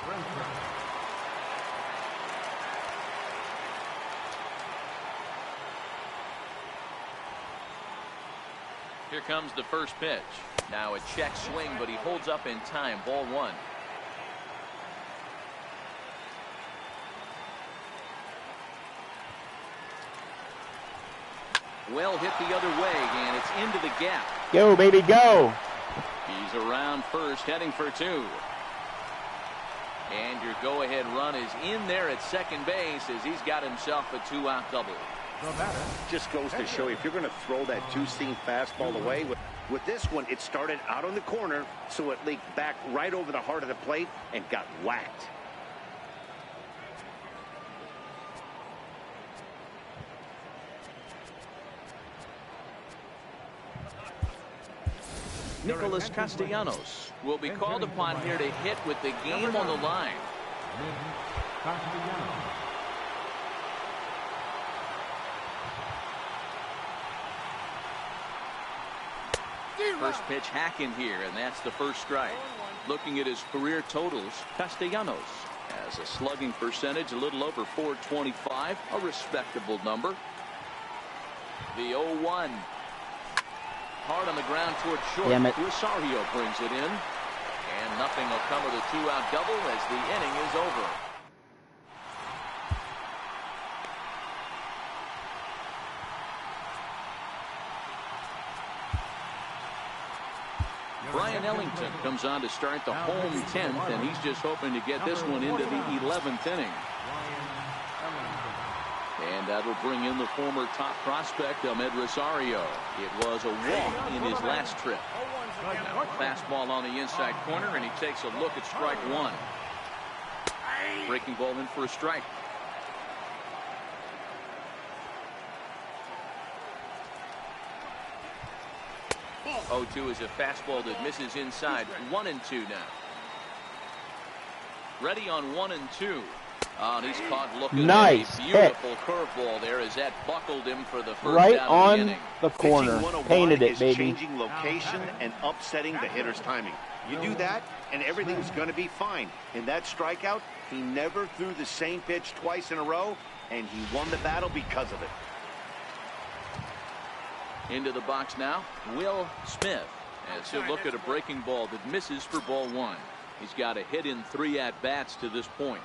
Here comes the first pitch. Now a check swing, but he holds up in time. Ball 1. Well hit the other way, and it's into the gap. Go, baby, go. He's around first, heading for 2. And your go-ahead run is in there at second base as he's got himself a 2-out double. Just goes to show you, if you're going to throw that 2-seam fastball away, with this one, it started out on the corner, so it leaked back right over the heart of the plate and got whacked. Nicholas Castellanos will be called upon here to hit with the game on the line. First pitch hack in here, and that's the first strike. Looking at his career totals, Castellanos has a slugging percentage a little over .425, a respectable number. The 0-1. Hard on the ground toward short. Damn it. Rosario brings it in. And nothing will come of the 2-out double as the inning is over. Brian Ellington comes on to start the home 10th, and he's just hoping to get this one into the 11th inning. And that'll bring in the former top prospect, Ahmed Rosario. It was a walk in his last trip. Now a fastball on the inside corner, and he takes a look at strike 1. Breaking ball in for a strike. 0-2 is a fastball that misses inside. 1-2 now. Ready on 1-2. Oh, and he's caught looking nice at a beautiful curveball there as that buckled him for the first right out on of the inning. the corner. Painted it, baby. Changing location and upsetting the hitter's timing. You do that, and everything's going to be fine. In that strikeout, he never threw the same pitch twice in a row, and he won the battle because of it. Into the box now, Will Smith, as he'll look at a breaking ball that misses for ball 1. He's got a hit in 3 at-bats to this point.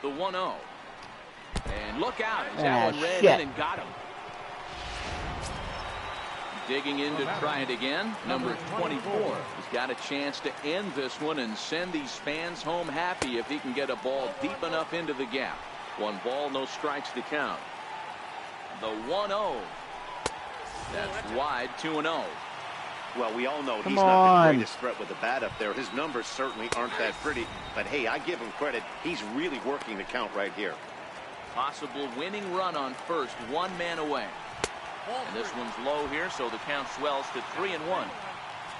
The 1-0. And look out, as that one ran in and got him. Digging in to try it again, number 24. He's got a chance to end this one and send these fans home happy if he can get a ball deep enough into the gap. 1 ball, no strikes to count. The 1-0. That's wide, 2-0. Well, we all know Come he's not on. the greatest threat with the bat up there. His numbers certainly aren't that pretty. But, hey, I give him credit. He's really working the count right here. Possible winning run on first, 1 man away. And this one's low here, so the count swells to 3-1.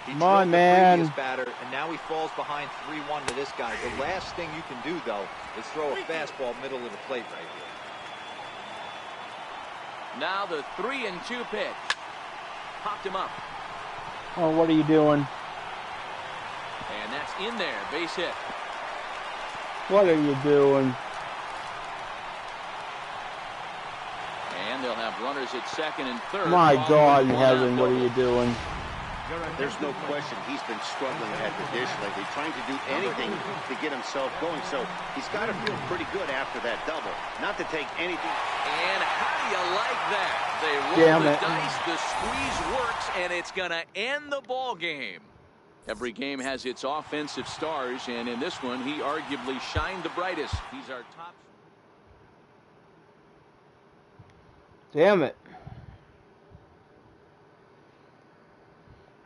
He Come on, drilled man. the previous batter, and now he falls behind 3-1 to this guy. The last thing you can do, though, is throw a fastball middle of the plate right here. Now the 3-2 pitch. Popped him up. Oh, what are you doing? And that's in there. Base hit. What are you doing? And they'll have runners at second and third. My God in Following one out heaven, what are double. you doing? There's no question he's been struggling at the dish lately, trying to do anything to get himself going. So he's got to feel pretty good after that double. Not to take anything. And how do you like that? They roll Damn the it. dice, the squeeze works, and it's going to end the ball game. Every game has its offensive stars, and in this one, he arguably shined the brightest. He's our top. Damn it.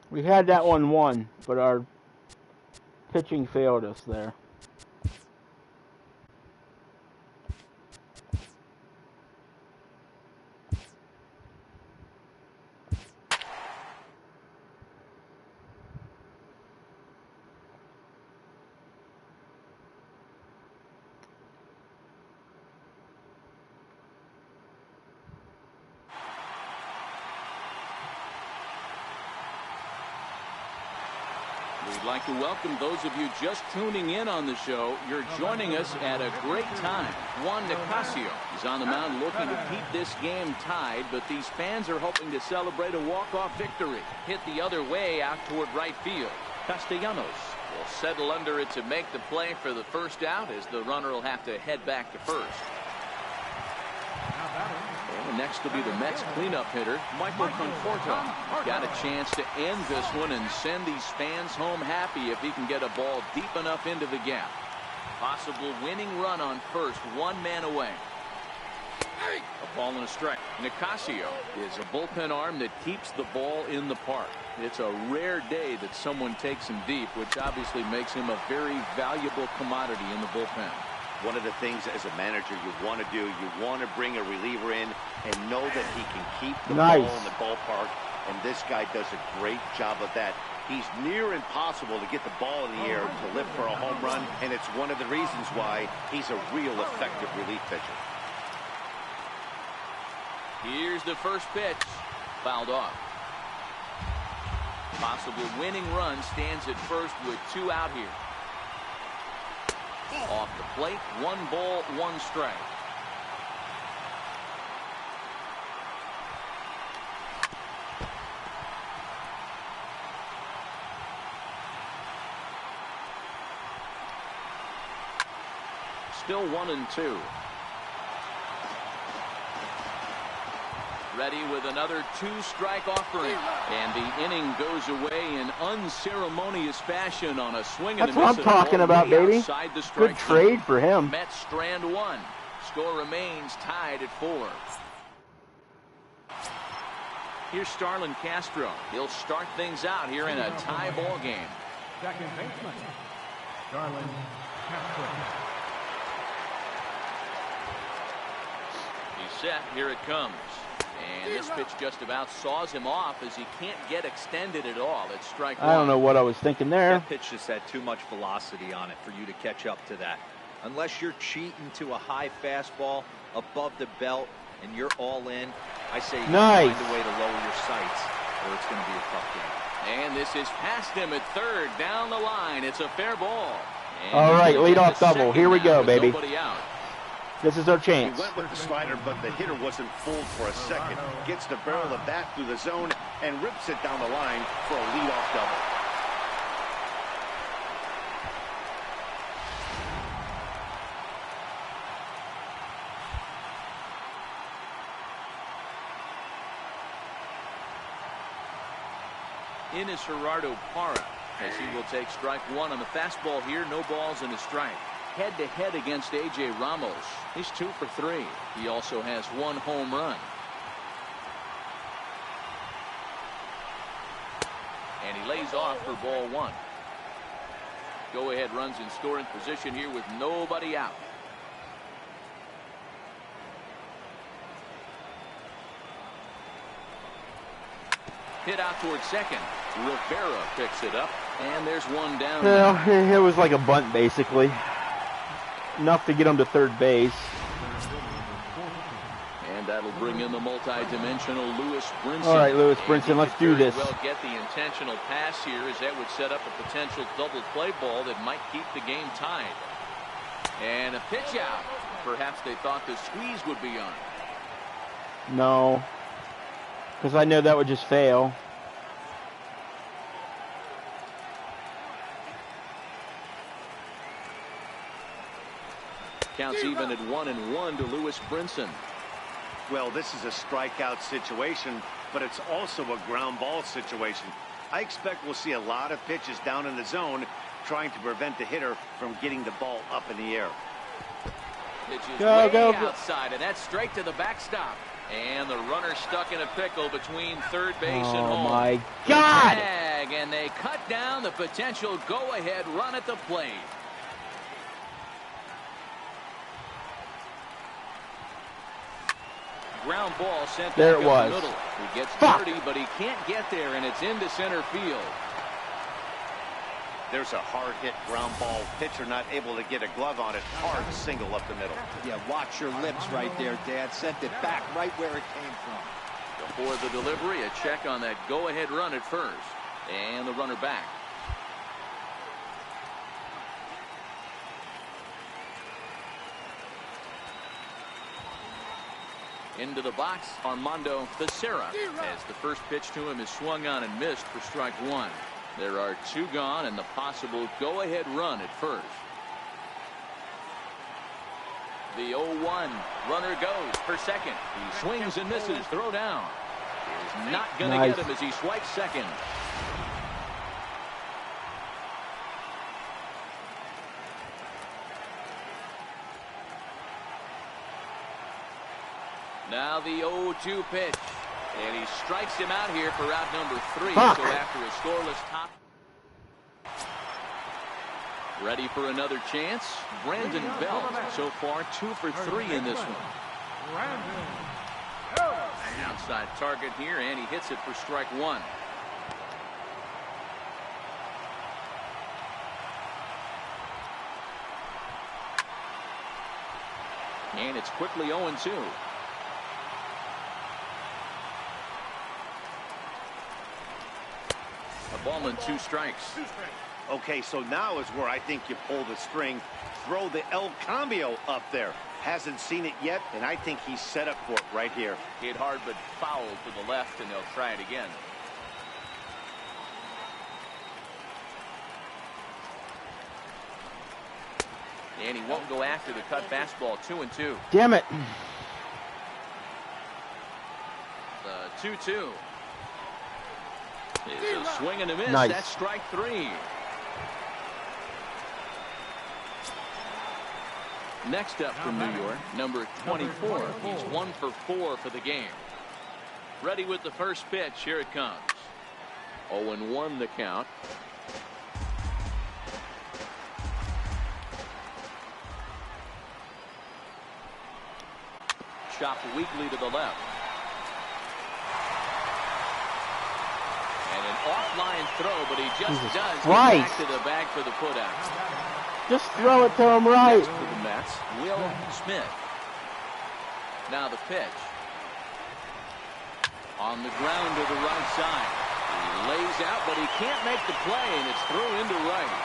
We had that one won, but our pitching failed us there. We'd like to welcome those of you just tuning in on the show. You're joining us at a great time. Juan Nicasio is on the mound looking to keep this game tied, but these fans are hoping to celebrate a walk-off victory. Hit the other way out toward right field. Castellanos will settle under it to make the play for the first out, as the runner will have to head back to first. And next will be the Mets cleanup hitter, Michael Conforto. Got a chance to end this one and send these fans home happy if he can get a ball deep enough into the gap. Possible winning run on first, 1 man away. A ball and a strike. Nicasio is a bullpen arm that keeps the ball in the park. It's a rare day that someone takes him deep, which obviously makes him a very valuable commodity in the bullpen. One of the things as a manager you want to do, you want to bring a reliever in and know that he can keep the ball in the ballpark, and this guy does a great job of that. He's near impossible to get the ball in the air to lift for a home run, and it's one of the reasons why he's a real effective relief pitcher. Here's the first pitch. Fouled off. Possible winning run stands at first with 2 out here. Off the plate, 1 ball, 1 strike. Still 1-2. Ready with another 2-strike offering, and the inning goes away in unceremonious fashion on a swing and a miss. That's what I'm talking about, baby. Good trade for him. Mets strand 1. Score remains tied at 4. Here's Starlin Castro. He'll start things out here in a tie ball game. Second baseman, Starlin Castro. He's set. Here it comes. And this pitch just about saws him off as he can't get extended at all. It's strike 1. I don't know what I was thinking there. That pitch just had too much velocity on it for you to catch up to that. Unless you're cheating to a high fastball above the belt and you're all in, I say you find a way to lower your sights, or it's going to be a tough game. And this is past him at third, down the line. It's a fair ball. And all right, leadoff double. Here we go, baby. Out. This is our chance. He went with the slider, but the hitter wasn't fooled for a second. Gets the barrel of the bat through the zone and rips it down the line for a leadoff double. In is Gerardo Parra, as he will take strike 1 on the fastball here. No balls and a strike. Head-to-head against A.J. Ramos. He's 2 for 3. He also has 1 home run. And he lays off for ball one. Go-ahead runs in scoring position here with nobody out. Hit out towards second. Rivera picks it up, and there's one down. Well, it was like a bunt, basically. Enough to get him to third base. And that'll bring in the multi-dimensional Lewis Brinson. All right, Lewis Brinson, let's do this. Well, get the intentional pass here, as that would set up a potential double play ball that might keep the game tied. And a pitch out. Perhaps they thought the squeeze would be on. No, because I know that would just fail. Counts even at 1-1 to Lewis Brinson. Well, this is a strikeout situation, but it's also a ground ball situation. I expect we'll see a lot of pitches down in the zone trying to prevent the hitter from getting the ball up in the air. Pitch is way outside, and that's straight to the backstop. And the runner stuck in a pickle between third base and home. Oh, my God! Tag, and they cut down the potential go-ahead run at the plate. Ground ball sent there back it was. up the middle. He gets dirty, but he can't get there, and it's into center field. There's a hard hit ground ball. Pitcher not able to get a glove on it. Hard single up the middle. Yeah, watch your lips right there, Dad. Sent it back right where it came from. Before the delivery, a check on that go-ahead run at first. And the runner back. Into the box, Armando Becerra, as the first pitch to him is swung on and missed for strike one. There are two gone and the possible go-ahead run at first. The 0-1 runner goes for second. He swings and misses. Throw down. Is not going to get him as he swipes second. Now the 0-2 pitch. And he strikes him out here for out number 3. So after a scoreless top. Ready for another chance. Brandon Belt so far 2 for 3 in this one. An outside target here, and he hits it for strike one. And it's quickly 0-2. A ball and 2 strikes. Okay, so now is where I think you pull the string. Throw the El Cambio up there. Hasn't seen it yet, and I think he's set up for it right here. Hit hard but foul to the left, and they'll try it again. And he won't go after the cut fastball. 2-2. Damn it. The 2-2. It's a swing and a miss. Nice. That's strike 3. Next up from New York, number 24. He's 1 for 4 for the game. Ready with the first pitch. Here it comes. 0-1 the count. Chopped weakly to the left. And an offline throw, but he just does get back to the bag for the putout. Just throw it to him right. For the Mets, Will Smith. Now the pitch. On the ground to the right side. He lays out, but he can't make the play, and it's thrown into right.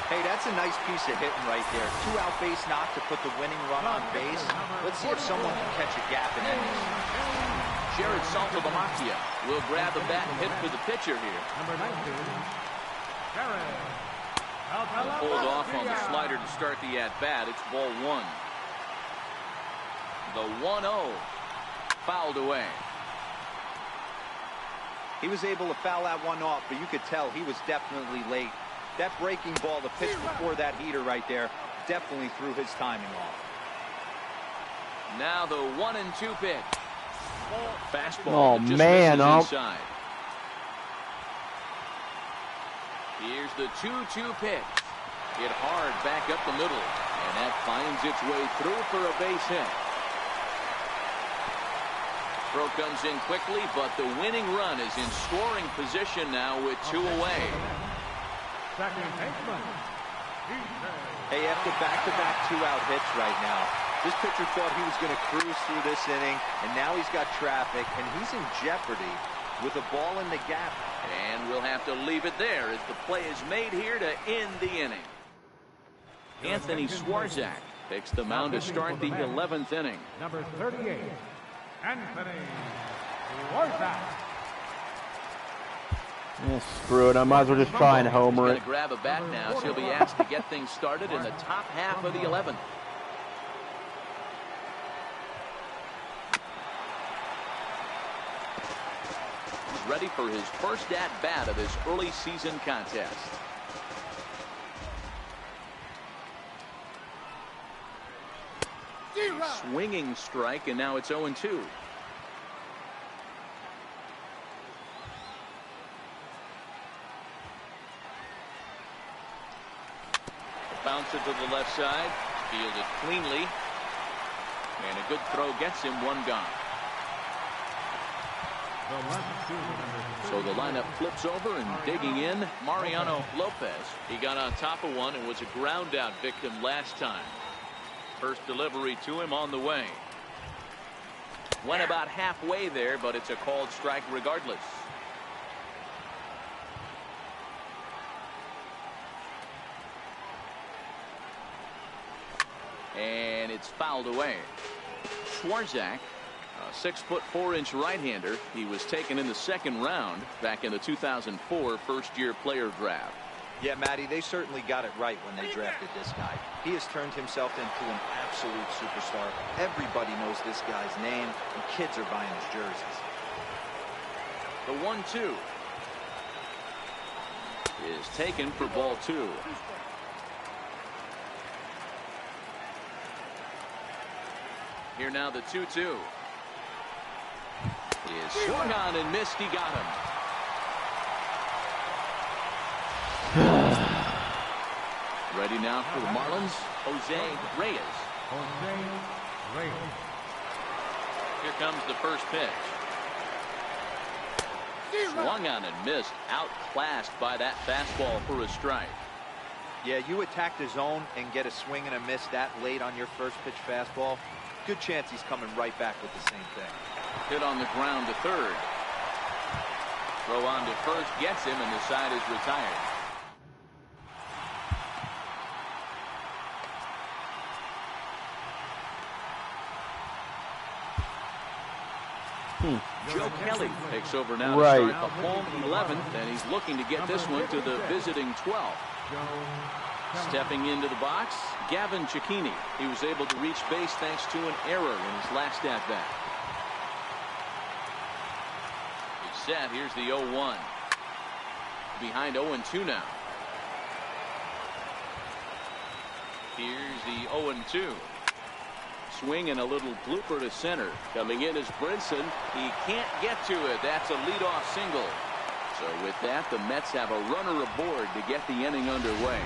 Hey, that's a nice piece of hitting right there. 2-out base knock to put the winning run on base. Let's see if someone can catch a gap in innings. Jared Saltalamacchia will grab the bat and hit for the pitcher here. Number 19, Jared. Pulled off on the slider to start the at-bat. It's ball 1. The 1-0 fouled away. He was able to foul that one off, but you could tell he was definitely late. That breaking ball, the pitch before that heater right there, definitely threw his timing off. Now the 1-2 pitch. Fastball. Oh, man. Inside. Here's the 2-2 pitch. Hit hard back up the middle. And that finds its way through for a base hit. Throw comes in quickly, but the winning run is in scoring position now with 2 away. Hey, after back-to-back 2-out hits right now, this pitcher thought he was going to cruise through this inning, and now he's got traffic, and he's in jeopardy with a ball in the gap. And we'll have to leave it there as the play is made here to end the inning. Anthony Swarzak takes the mound to start the 11th inning. Number 38, Anthony Swarzak. Yeah, screw it. I might as well just try and homer He's it. going to grab a bat now, so he'll be asked to get things started in the top half of the 11th. He's ready for his first at-bat of this early season contest. Swinging strike, and now it's 0-2. Bouncer to the left side, fielded cleanly, and a good throw gets him one gone. So the lineup flips over, and digging in, Mariano Lopez. He got on top of one and was a ground out victim last time. First delivery to him on the way. Went about halfway there, but it's a called strike regardless. And it's fouled away. Swarzak, a 6'4" right-hander. He was taken in the second round back in the 2004 first-year player draft. Yeah, Matty, they certainly got it right when they drafted this guy. He has turned himself into an absolute superstar. Everybody knows this guy's name, and kids are buying his jerseys. The 1-2 is taken for ball 2. Here now the 2-2 is swung on and missed. He got him. Ready now for the Marlins, Jose Reyes. Here comes the first pitch. Swung on and missed. Outclassed by that fastball for a strike. Yeah, you attack the zone and get a swing and a miss that late on your first pitch fastball. Good chance he's coming right back with the same thing. Hit on the ground to third. Throw on to first gets him, and the side is retired. Joe Kelly takes over now to start the home 11th, and he's looking to get this one to the visiting 12th. Stepping into the box, Gavin Cicchini. He was able to reach base thanks to an error in his last at-bat. He's set. Here's the 0-1. Behind 0-2 now. Here's the 0-2. Swing and a little blooper to center. Coming in is Brinson. He can't get to it. That's a leadoff single. So with that, the Mets have a runner aboard to get the inning underway.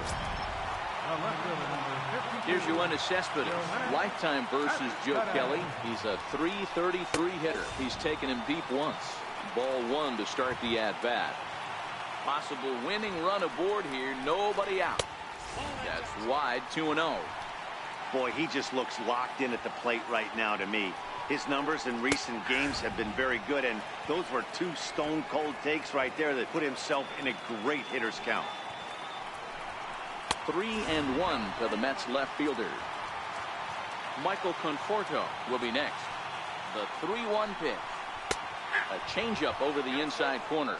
Here's Yoenis Cespedes. Lifetime versus Joe Kelly. He's a .333 hitter. He's taken him deep once. Ball 1 to start the at-bat. Possible winning run aboard here. Nobody out. That's wide, 2-0. Boy, he just looks locked in at the plate right now to me. His numbers in recent games have been very good, and those were 2 stone-cold takes right there that put himself in a great hitter's count. 3-1 to the Mets left fielder. Michael Conforto will be next. The 3-1 pitch. A changeup over the inside corner.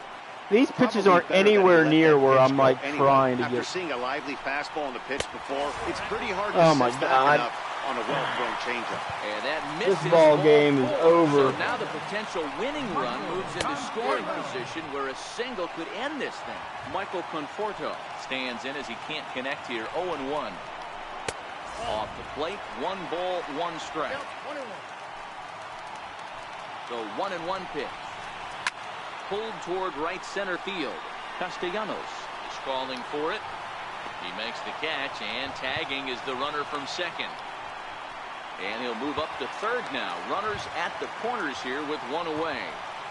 These pitches aren't anywhere near where I'm like trying to After get. seeing a lively fastball on the pitch before, it's pretty hard to Oh my sit God. back enough on a well-thrown changeup. And that misses. This ball game is over. So now the potential winning run moves into scoring position where a single could end this thing. Michael Conforto stands in as he can't connect here. 0-1. Off the plate, 1 ball, 1 strike. So 1-1 pitch. Pulled toward right center field. Castellanos is calling for it. He makes the catch, and tagging is the runner from second. And he'll move up to third now. Runners at the corners here with one away.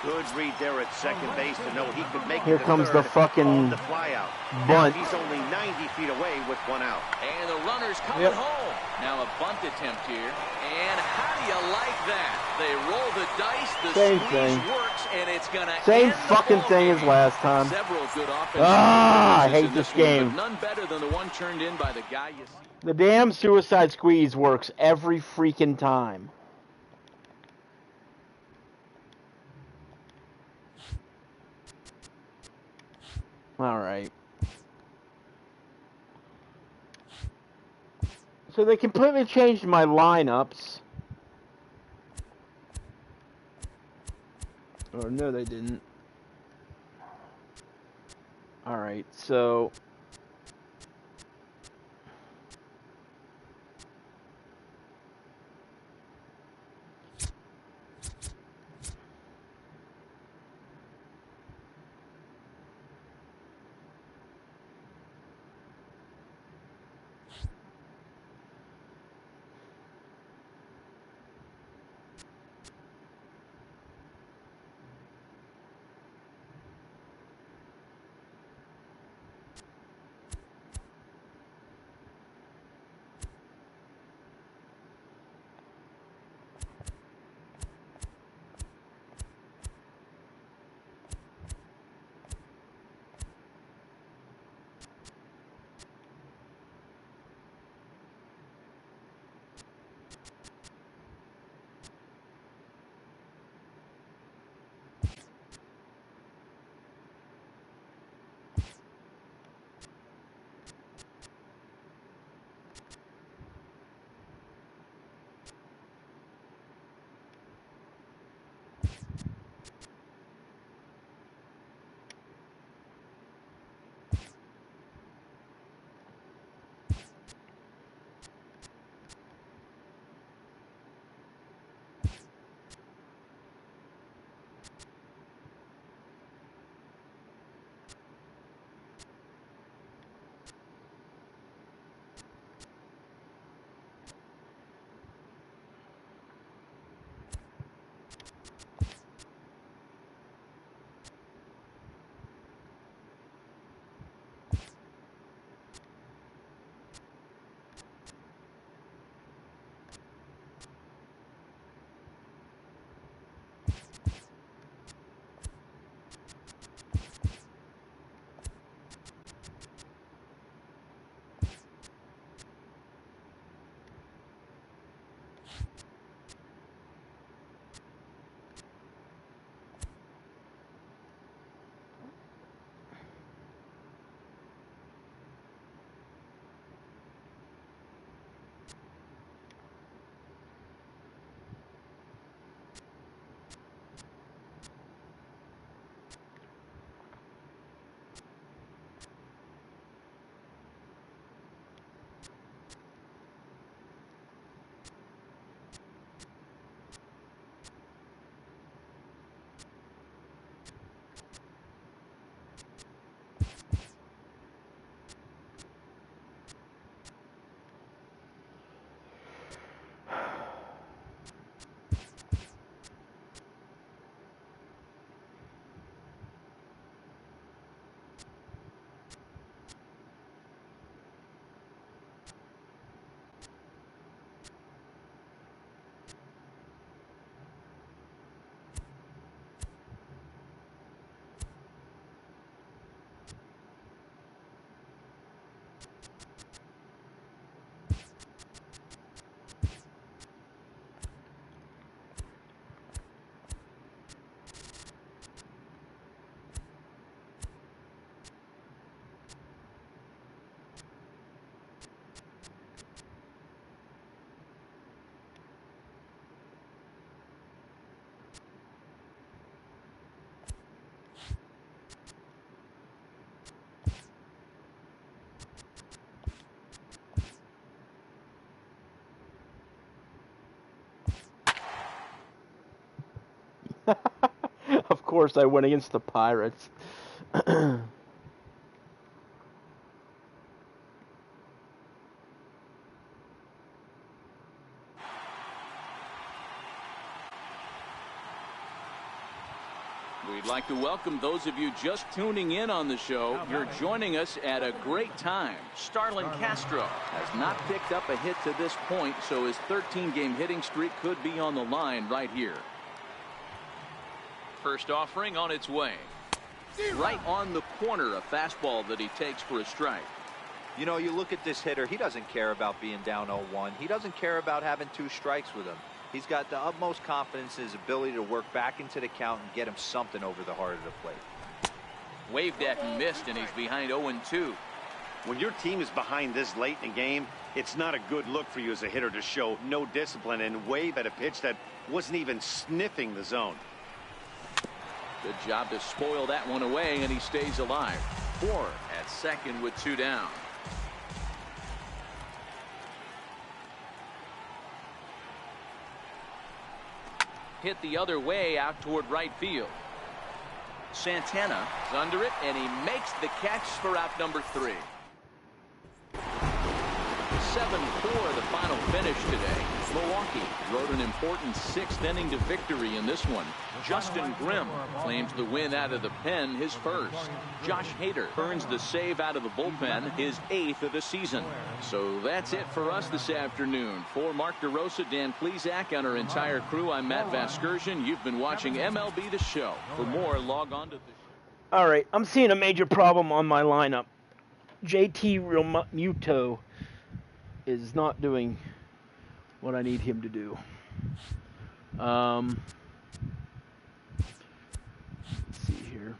Good read there at second base to know he could make Here it to comes third the fucking on the fly out. bunt. Now he's only 90 feet away with one out. And the runner's coming home. Now a bunt attempt here. And how do you like that? They roll the dice, the Same squeeze thing. works, and it's going to Same end the fucking ball thing game. as last time. Several good offensive I performances hate in this one, game. but none better than the one turned in by the guy you see. The damn suicide squeeze works every freaking time. All right. So they completely changed my lineups. Oh, no, they didn't. All right, so... Of course I went against the Pirates. We'd like to welcome those of you just tuning in on the show. You're joining us at a great time. Starlin Castro has not picked up a hit to this point, so his 13-game hitting streak could be on the line right here. First offering on its way. Right on the corner, a fastball that he takes for a strike. You know, you look at this hitter, he doesn't care about being down 0-1. He doesn't care about having 2 strikes with him. He's got the utmost confidence in his ability to work back into the count and get him something over the heart of the plate. Waved at and missed, and he's behind 0-2. When your team is behind this late in the game, it's not a good look for you as a hitter to show no discipline and wave at a pitch that wasn't even sniffing the zone. Good job to spoil that one away, and he stays alive. 4 at second with 2 down. Hit the other way out toward right field. Santana is under it, and he makes the catch for out number 3. 7-4 the final finish today. Milwaukee wrote an important 6th inning to victory in this one. Justin Grimm claims the win out of the pen, his first. Josh Hader earns the save out of the bullpen, his 8th of the season. So that's it for us this afternoon. For Mark DeRosa, Dan Plesac, and our entire crew, I'm Matt Vasgersian. You've been watching MLB The Show. For more, log on to the... All right, I'm seeing a major problem on my lineup. JT Realmuto is not doing what I need him to do. Let's see here.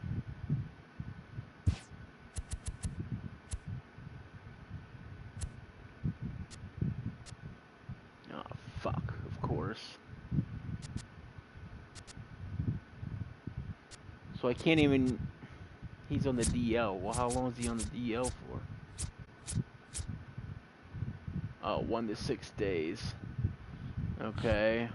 Oh, fuck, of course. So I can't even... He's on the DL. Well, how long is he on the DL for? Oh, 1 to 6 days. Okay.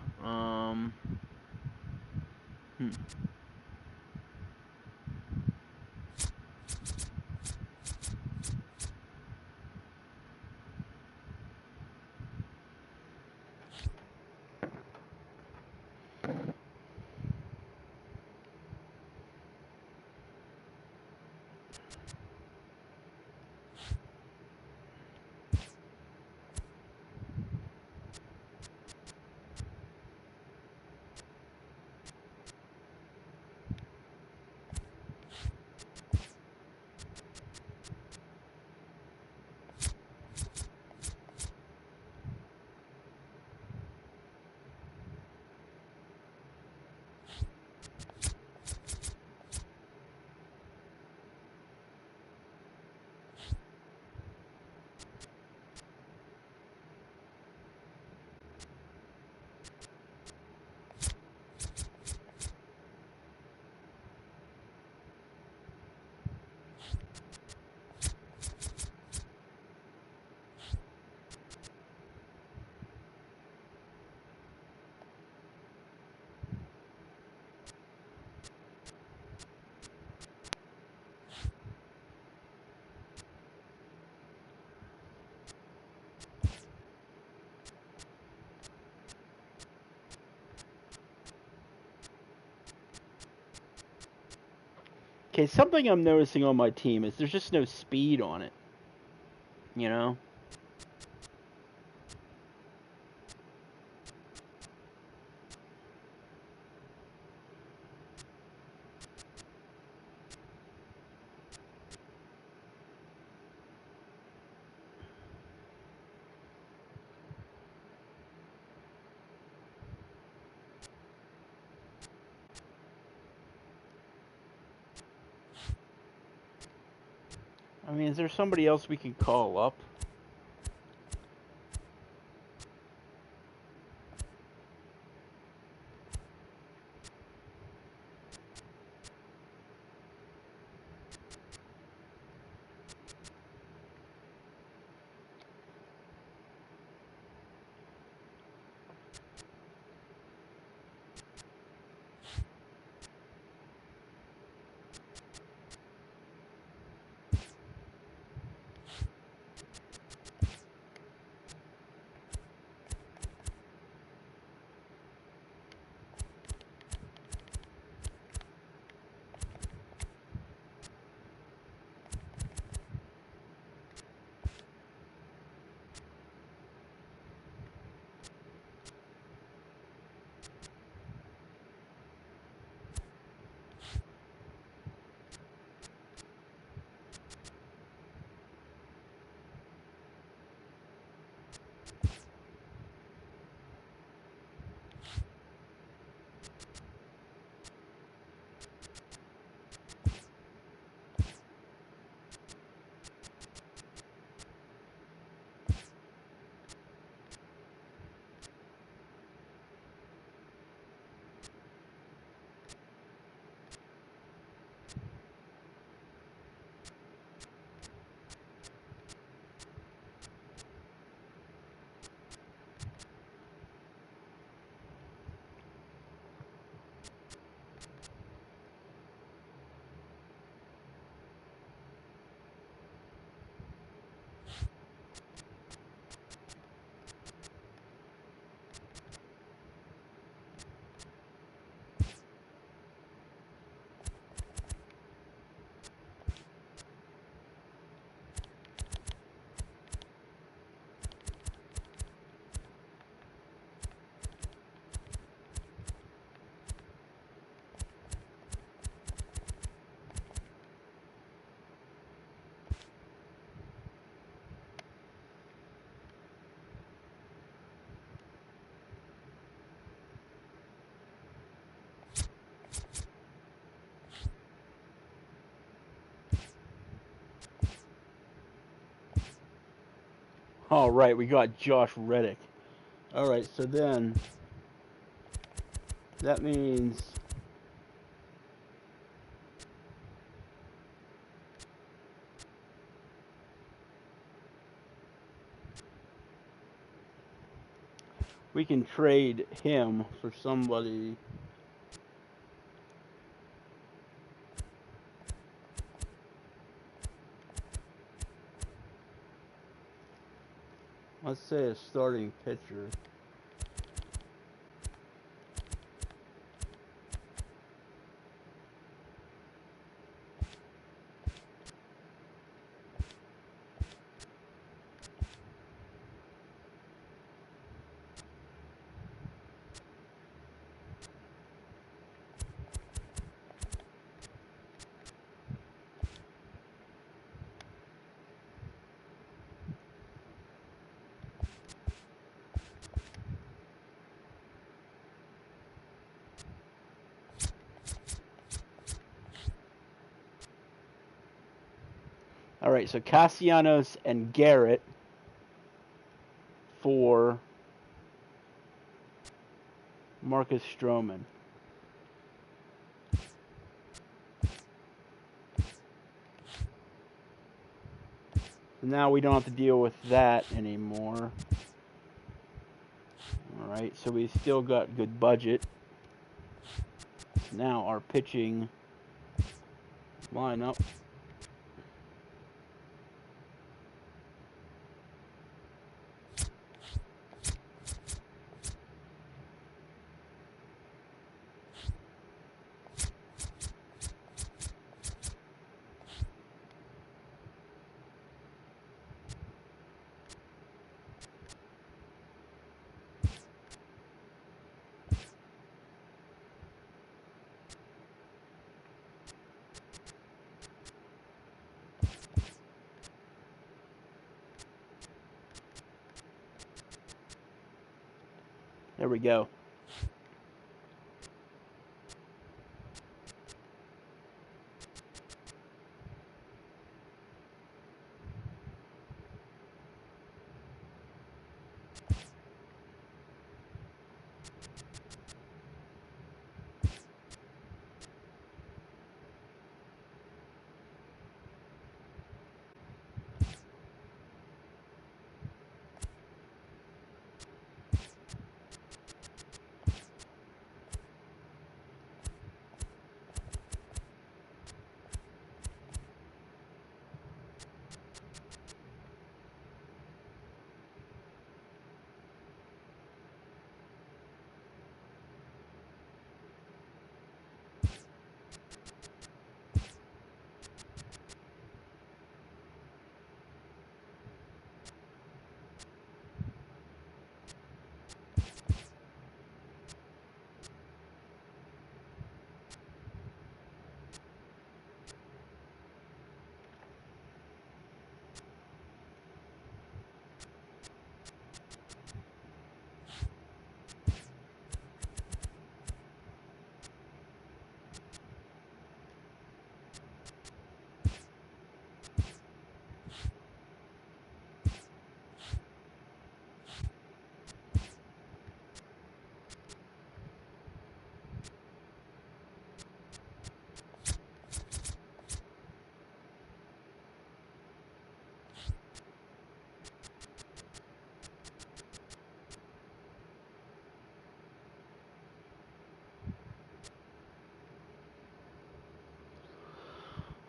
Okay, something I'm noticing on my team is there's just no speed on it. You know? I mean, is there somebody else we can call up? All right, we got Josh Reddick. All right, so then that means we can trade him for somebody. Let's say a starting pitcher. All right, so Castellanos and Garrett for Marcus Stroman. Now we don't have to deal with that anymore. All right, so we still got good budget. Now our pitching lineup. There we go.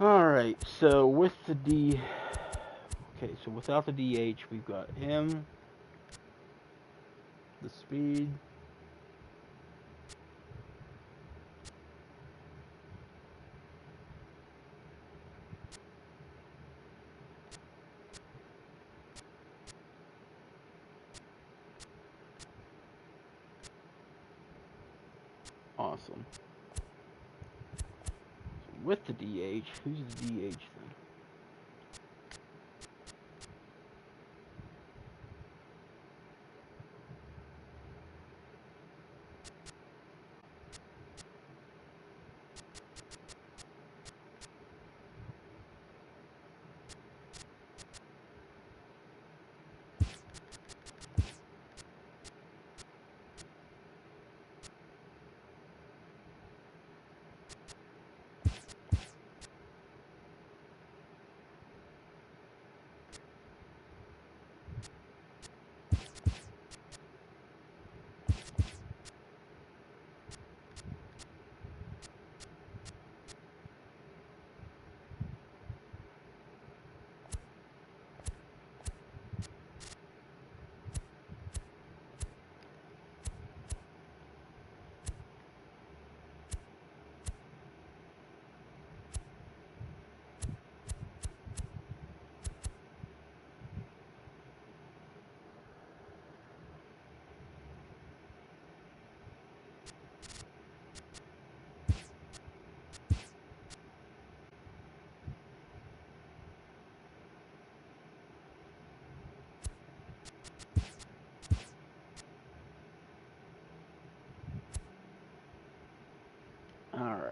Alright, so with the okay, so without the DH, we've got him, the speed, awesome. With the DH, who's the DH then?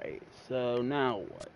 right, so now what?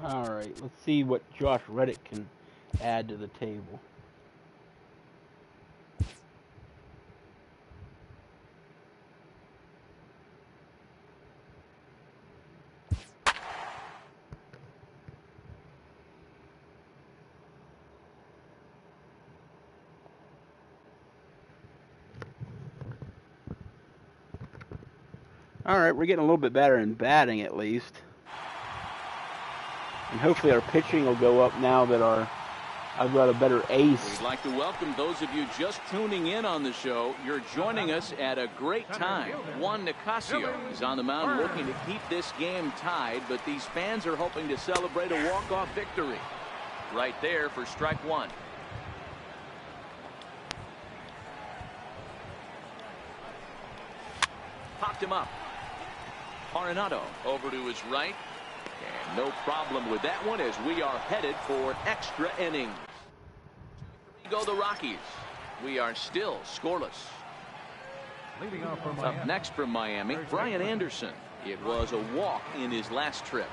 All right, let's see what Josh Reddick can add to the table. All right, we're getting a little bit better in batting at least. And hopefully our pitching will go up now that I've got a better ace. We'd like to welcome those of you just tuning in on the show. You're joining us at a great time. Juan Nicasio is on the mound looking to keep this game tied, but these fans are hoping to celebrate a walk-off victory. Right there for strike one. Popped him up. Arenado over to his right. And no problem with that one as we are headed for extra innings. Go the Rockies. We are still scoreless. Leading off for Up next from Miami, Brian Anderson. It was a walk in his last trip.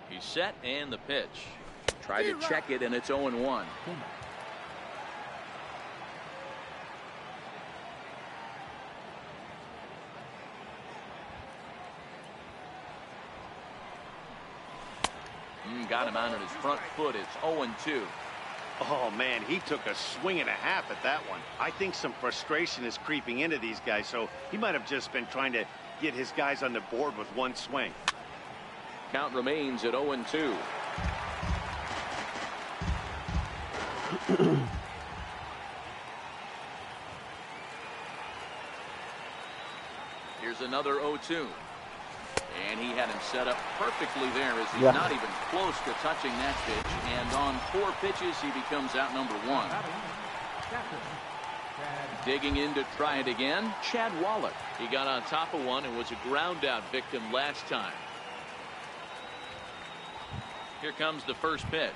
He's set and the pitch. Try to check it and it's 0-1. Got him out on his front foot. It's 0-2. Oh, man, he took a swing and a half at that one. I think some frustration is creeping into these guys, so he might have just been trying to get his guys on the board with one swing. Count remains at 0-2. Here's another 0-2. And he had him set up perfectly there as he's not even close to touching that pitch. And on 4 pitches, he becomes out number 1. Digging in to try it again, Chad Wallach. He got on top of one and was a ground out victim last time. Here comes the first pitch.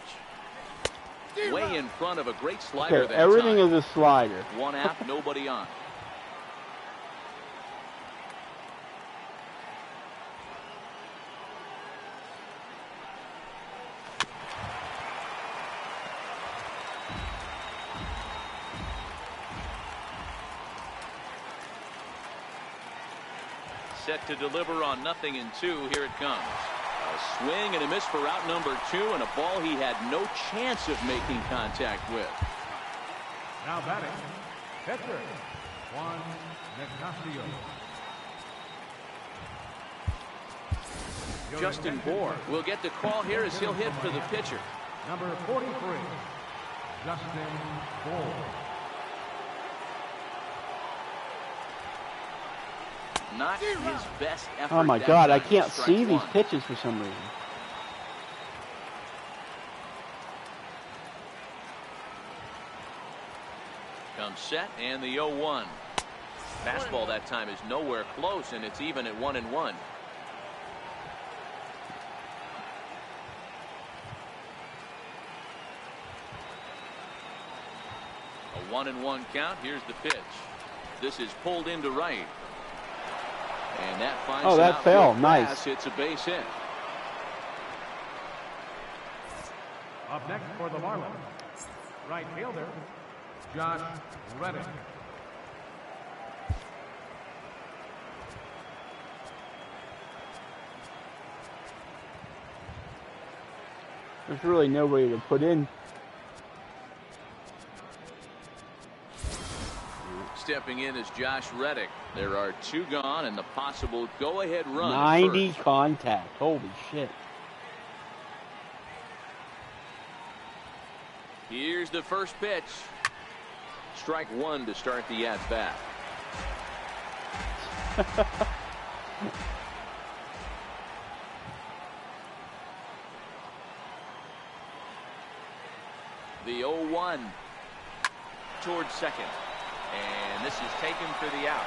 Way in front of a great slider. Okay, everything is a slider. 1 out, nobody on. Set to deliver on 0-2. Here it comes. A swing and a miss for out number 2, and a ball he had no chance of making contact with. Now batting, pitcher, Juan Nicasio. Justin Bohr will get the call here as he'll hit for the pitcher. Number 43, Justin Bohr. Not his best effort. Oh my that God, I time. can't Strike see these 1. pitches for some reason. Comes set and the 0-1. Fastball that time is nowhere close, and it's even at 1-1. A 1-1 count. Here's the pitch. This is pulled into right. And that finds Oh, that fell. Nice. It's a base hit. Up next for the Marlins, right fielder, Josh Reddick. There's really nobody to put in. Stepping in is Josh Reddick. There are 2 gone and the possible go-ahead run. 90 contact. Holy shit. Here's the first pitch. Strike 1 to start the at-bat. The 0-1 towards second. And this is taken for the out.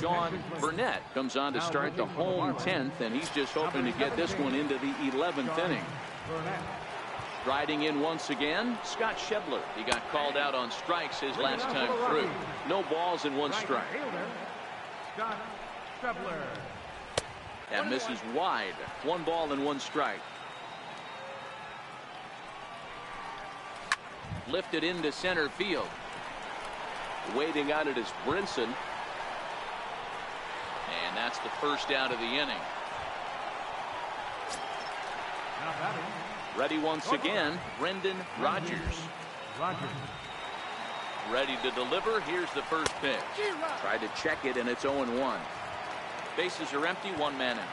Sean Burnett comes on to start the home 10th, and he's just hoping to get this one into the 11th inning. Riding in once again, Scott Schebler. He got called out on strikes his last time through. No balls and 1 strike. Scott Schebler. That misses wide. 1 ball and 1 strike. Lifted into center field. Waiting on it is Brinson. And that's the first out of the inning. Now batting, Ready once again, Brendan Rodgers. Ready to deliver. Here's the first pitch. Tried to check it, and it's 0-1. Bases are empty, 1 man out.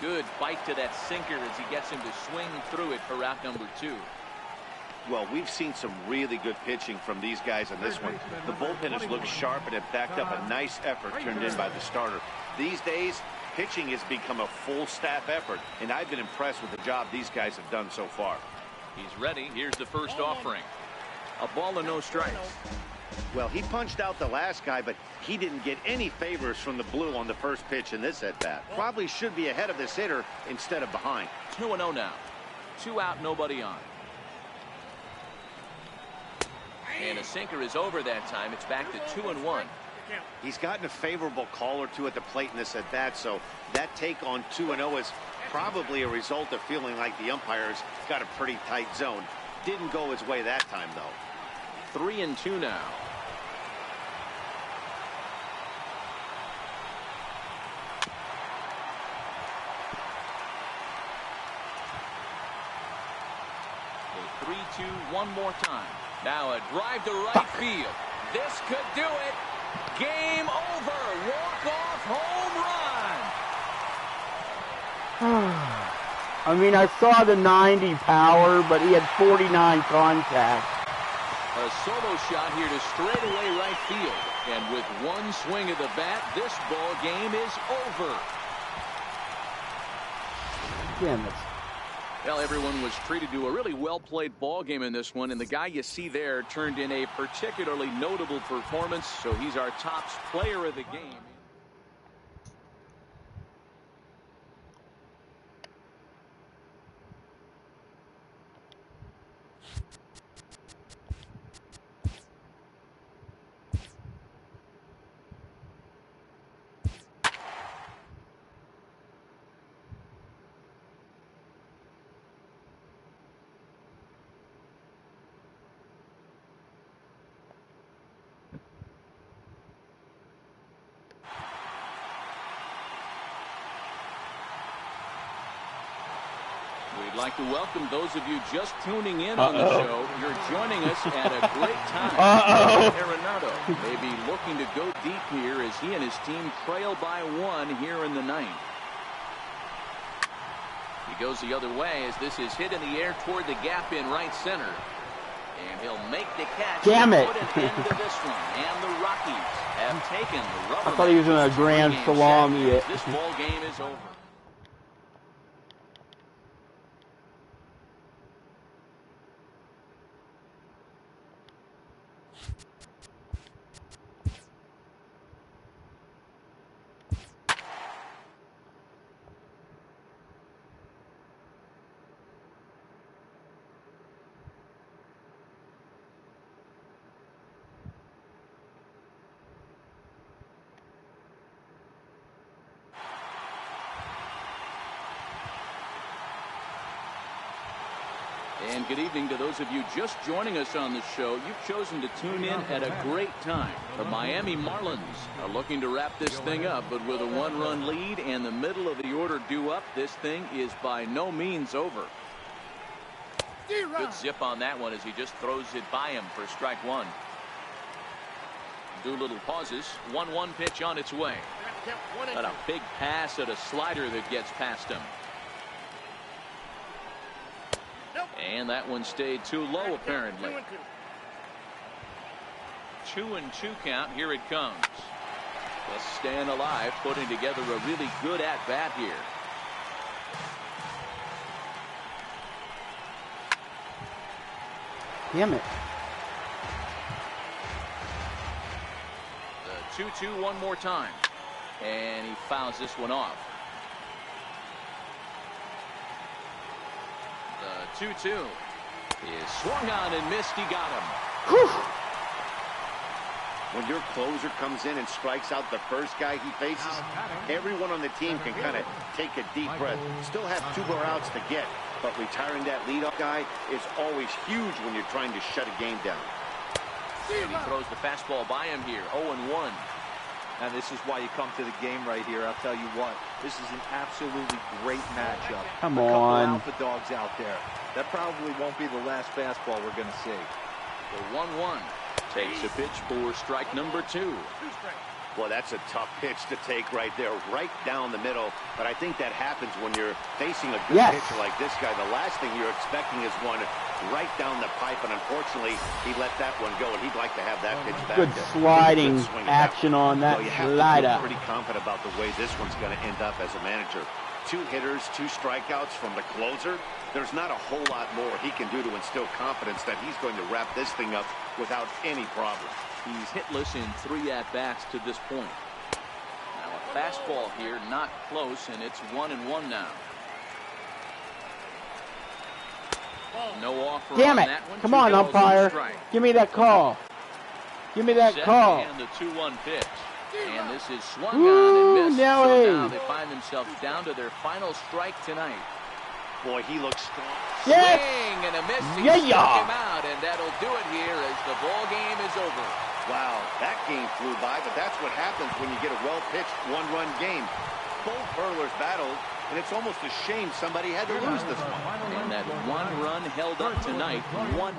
Good bite to that sinker as he gets him to swing through it for out number 2. Well, we've seen some really good pitching from these guys on this one. The bullpen has looked sharp and have backed up a nice effort turned in by the starter. These days, pitching has become a full staff effort, and I've been impressed with the job these guys have done so far. He's ready. Here's the first offering. A ball and no strikes. Well, he punched out the last guy, but he didn't get any favors from the blue on the first pitch in this at-bat. Probably should be ahead of this hitter instead of behind. 2-0 now. 2 out, nobody on. And a sinker is over that time. It's back to 2-1. He's gotten a favorable call or 2 at the plate in this at-bat, so that take on 2-0 is probably a result of feeling like the umpires got a pretty tight zone. Didn't go his way that time, though. 3-2 now. 3-2 one more time. Now a drive to right field. This could do it. Game over. Walk-off home run. I mean, I saw the 90 power, but he had 49 contact. A solo shot here to straightaway right field. And with one swing of the bat, this ball game is over. Damn it. Well, everyone was treated to a really well-played ball game in this one, and the guy you see there turned in a particularly notable performance, so he's our top player of the game. We'd like to welcome those of you just tuning in on the show. You're joining us at a great time. Arenado may be looking to go deep here as he and his team trail by 1 here in the 9th. He goes the other way as this is hit in the air toward the gap in right center. And he'll make the catch. Damn it. Put an end to this one. And the Rockies have taken the rubber. I thought he was in a grand salami. This ball game is over. And good evening to those of you just joining us on the show. You've chosen to tune in at a great time. The Miami Marlins are looking to wrap this thing up, but with a 1-run lead and the middle of the order due up, this thing is by no means over. Good zip on that one as he just throws it by him for strike 1. Doolittle pauses. 1-1 pitch on its way. Got a big pass at a slider that gets past him. And that one stayed too low, apparently. 2-2 count. Here it comes. Just staying alive, putting together a really good at-bat here. Damn it. The 2-2 one more time. And he fouls this one off. The 2-2 is swung on and missed. He got him. Whew. When your closer comes in and strikes out the first guy he faces, everyone on the team can kind of take a deep breath. Still have 2 more outs to get, but retiring that leadoff guy is always huge when you're trying to shut a game down. And he throws the fastball by him here. 0-1. And this is why you come to the game right here. I'll tell you what, this is an absolutely great matchup. Come on. on. A couple alpha dogs out there. That probably won't be the last fastball we're going to see. The 1-1 takes a pitch for strike number 2. Well, that's a tough pitch to take right there, right down the middle. But I think that happens when you're facing a good pitcher like this guy. The last thing you're expecting is one right down the pipe, and unfortunately, he let that one go, and he'd like to have that pitch back. Good sliding action on that you have slider. to be pretty confident about the way this one's going to end up as a manager. 2 hitters, 2 strikeouts from the closer. There's not a whole lot more he can do to instill confidence that he's going to wrap this thing up without any problem. He's hitless in 3 at-bats to this point. Now a fastball here, not close, and it's 1-1 now. No offer Damn on it. that one. Come 2 on, balls and a umpire. strike. Give me that call. Give me that Set call. And the 2-1 pitch. And this is swung Ooh, on and missed. Nelly. So now they find themselves down to their final strike tonight. Boy, he looks strong. Yes. Swing and a miss. He Yeah, struck yeah. him out, and that'll do it here as the ball game is over. Wow, that game flew by, but that's what happens when you get a well-pitched 1-run game. Both hurlers battled, and it's almost a shame somebody had to lose this one. And that 1 run held up tonight, 1-0.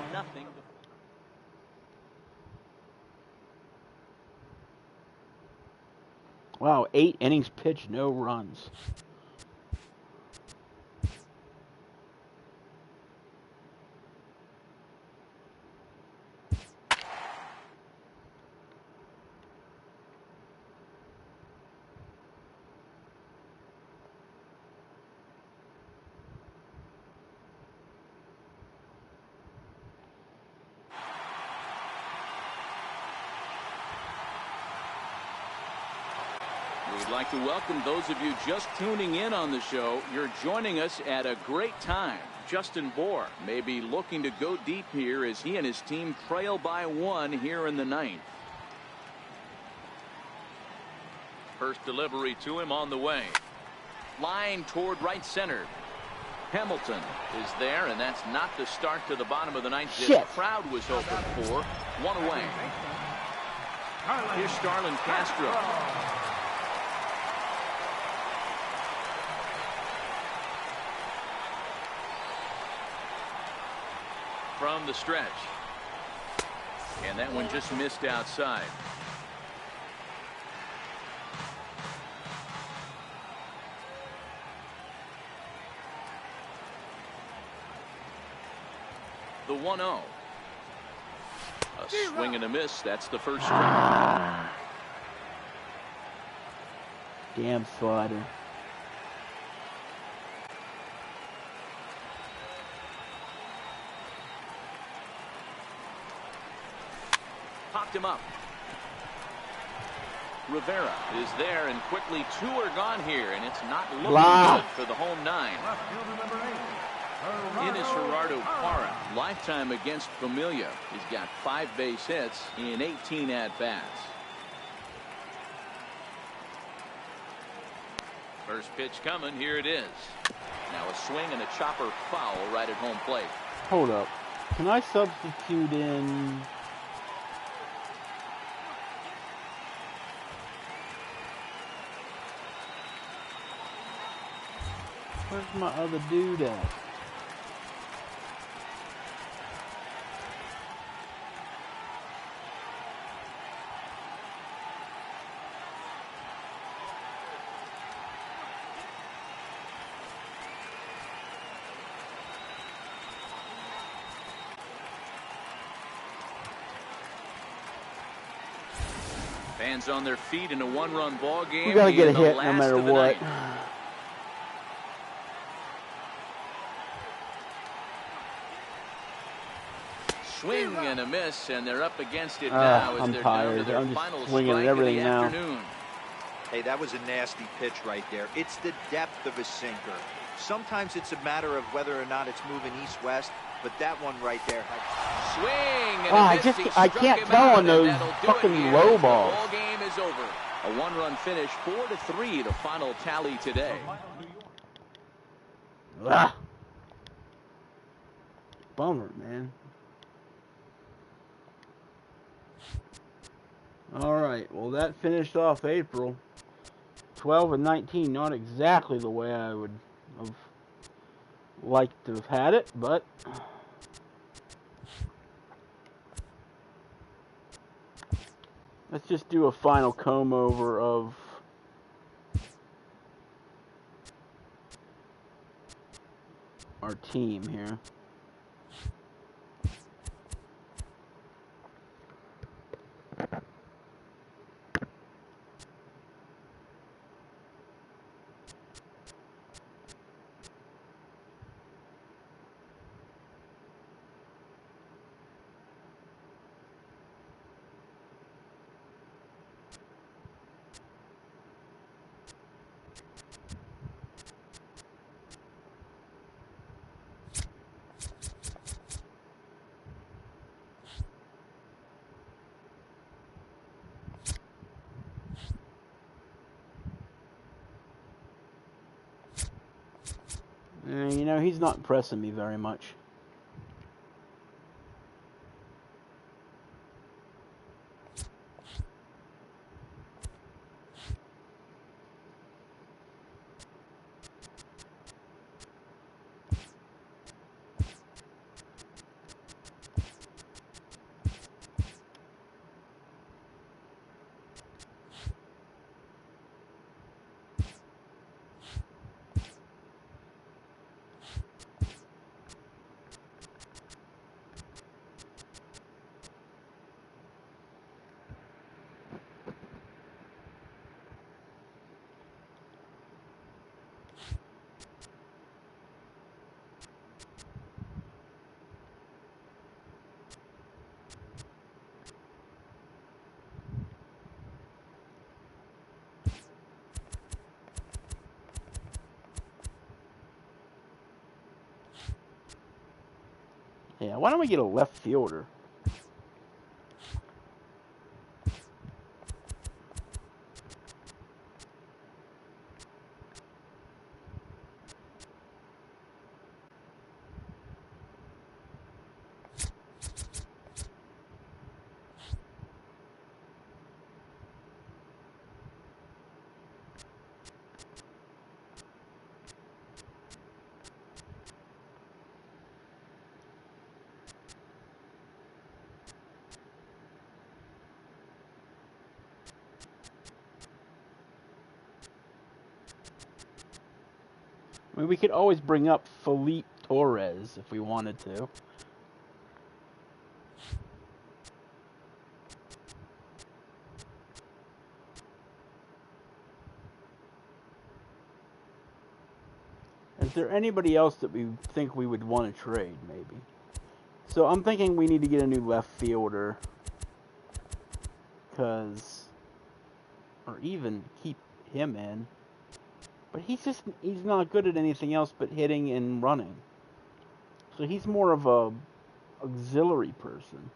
Wow, 8 innings pitched, no runs. We'd like to welcome those of you just tuning in on the show. You're joining us at a great time. Justin Bour may be looking to go deep here as he and his team trail by 1 here in the 9th. First delivery to him on the way. Line toward right center. Hamilton is there, and that's not the start to the bottom of the 9th. This crowd was hoping for. 1 away. Here's Starlin Castro. From the stretch. And that one just missed outside. The 1-0. A swing and a miss. That's the first strike. Damn slider. Popped him up. Rivera is there, and quickly 2 are gone here, and it's not looking good for the home 9. Ines Gerardo Parra, lifetime against Familia. He's got 5 base hits in 18 at-bats. First pitch coming. Here it is. Now a swing and a chopper foul right at home plate. Hold up. Can I substitute in... Where's my other dude at? Fans on their feet in a 1-run ball game. We gotta get a hit no matter what. Swing and a miss, and they're up against it now as I'm they're tired. down to their I'm final just swinging strike at everything of the now. afternoon. Hey, that was a nasty pitch right there. It's the depth of a sinker. Sometimes it's a matter of whether or not it's moving east-west, but that one right there. Swing and a miss. I can't tell on those fucking low balls. The ball game is over. A 1-run finish, 4-3, the final tally today. Bummer, man. All right, well, that finished off April. 12-19, not exactly the way I would have liked to have had it, but let's just do a final comb over of our team here. You know, he's not impressing me very much. Yeah, why don't we get a left fielder? I mean, we could always bring up Felipe Torres if we wanted to. Is there anybody else that we think we would want to trade, maybe? So I'm thinking we need to get a new left fielder. Or even keep him in. But he's not good at anything else but hitting and running. So he's more of a auxiliary person.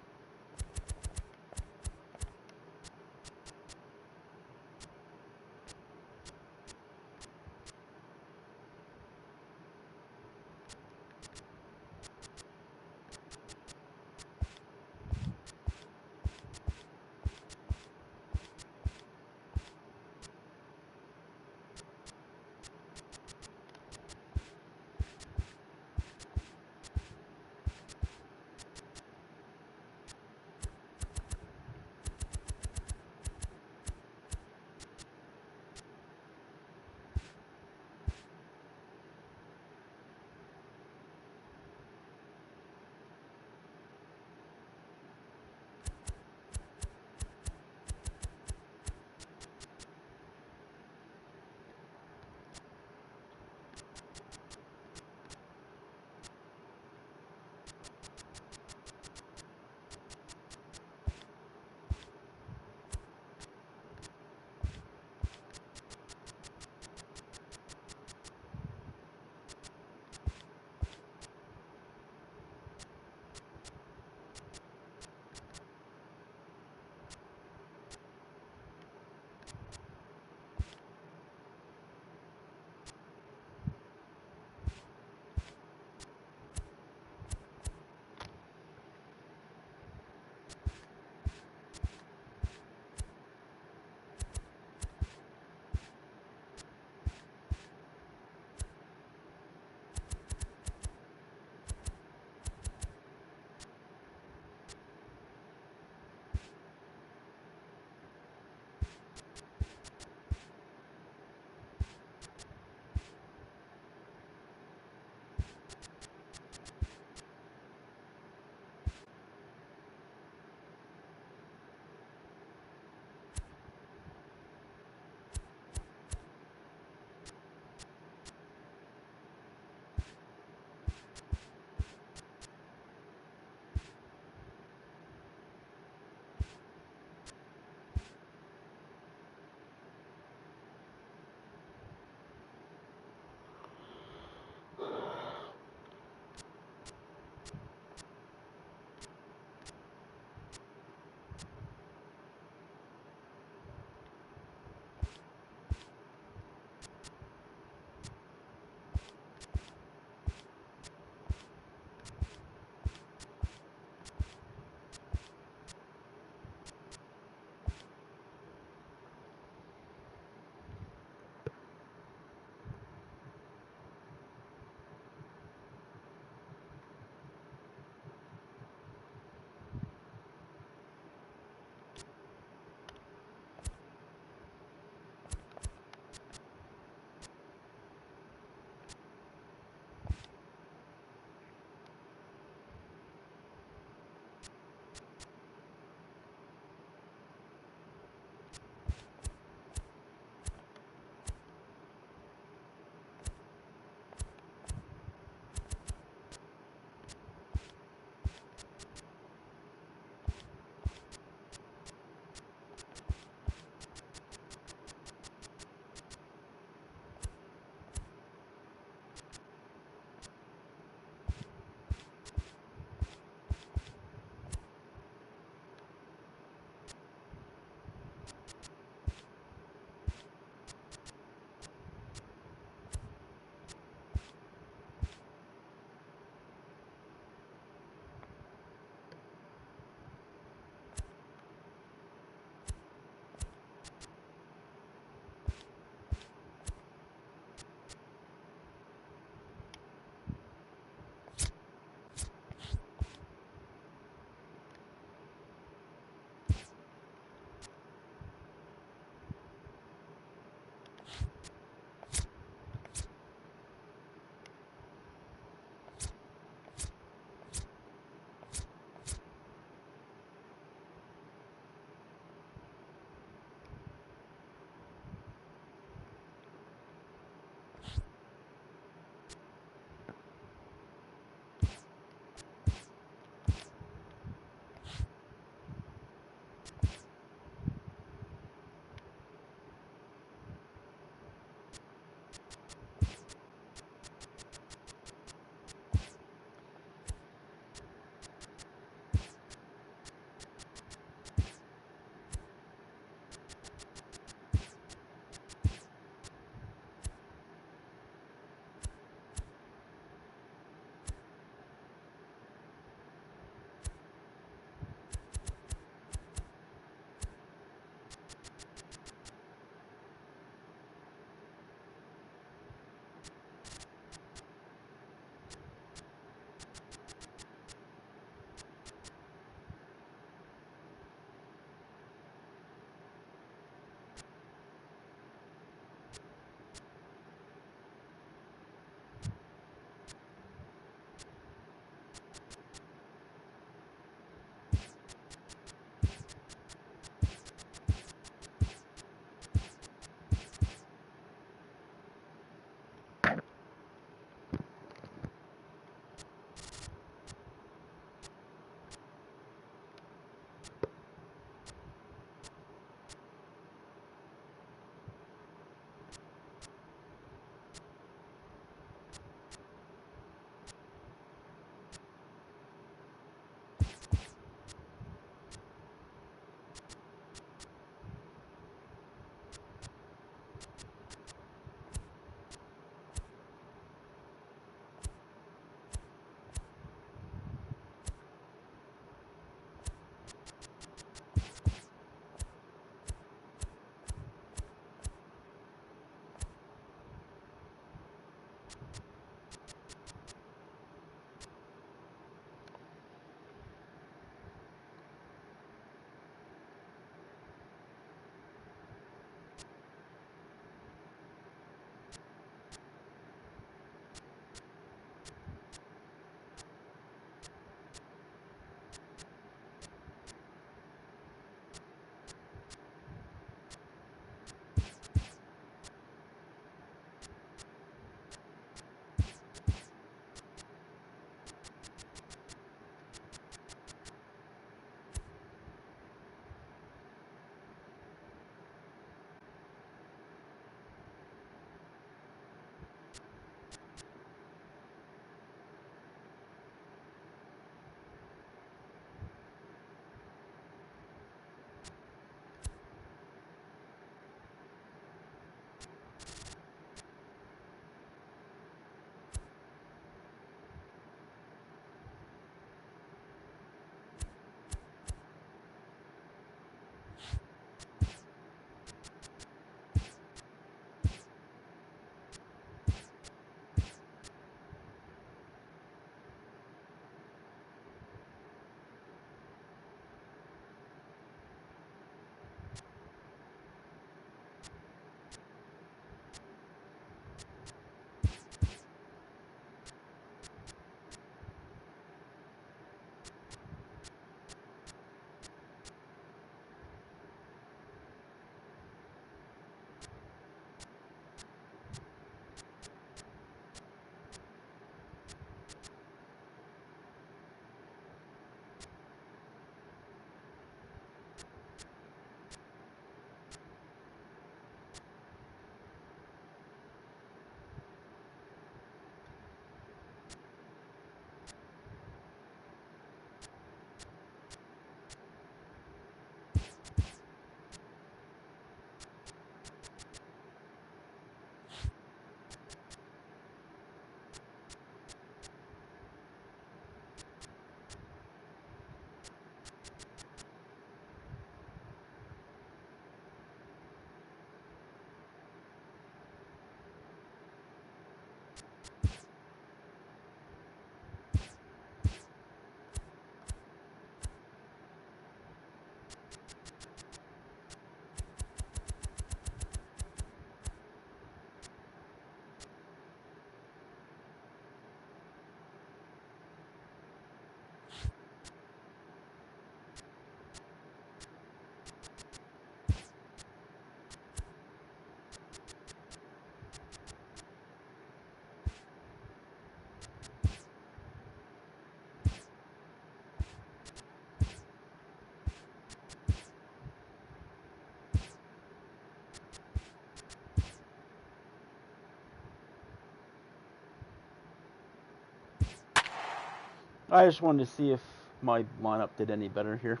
I just wanted to see if my lineup did any better here.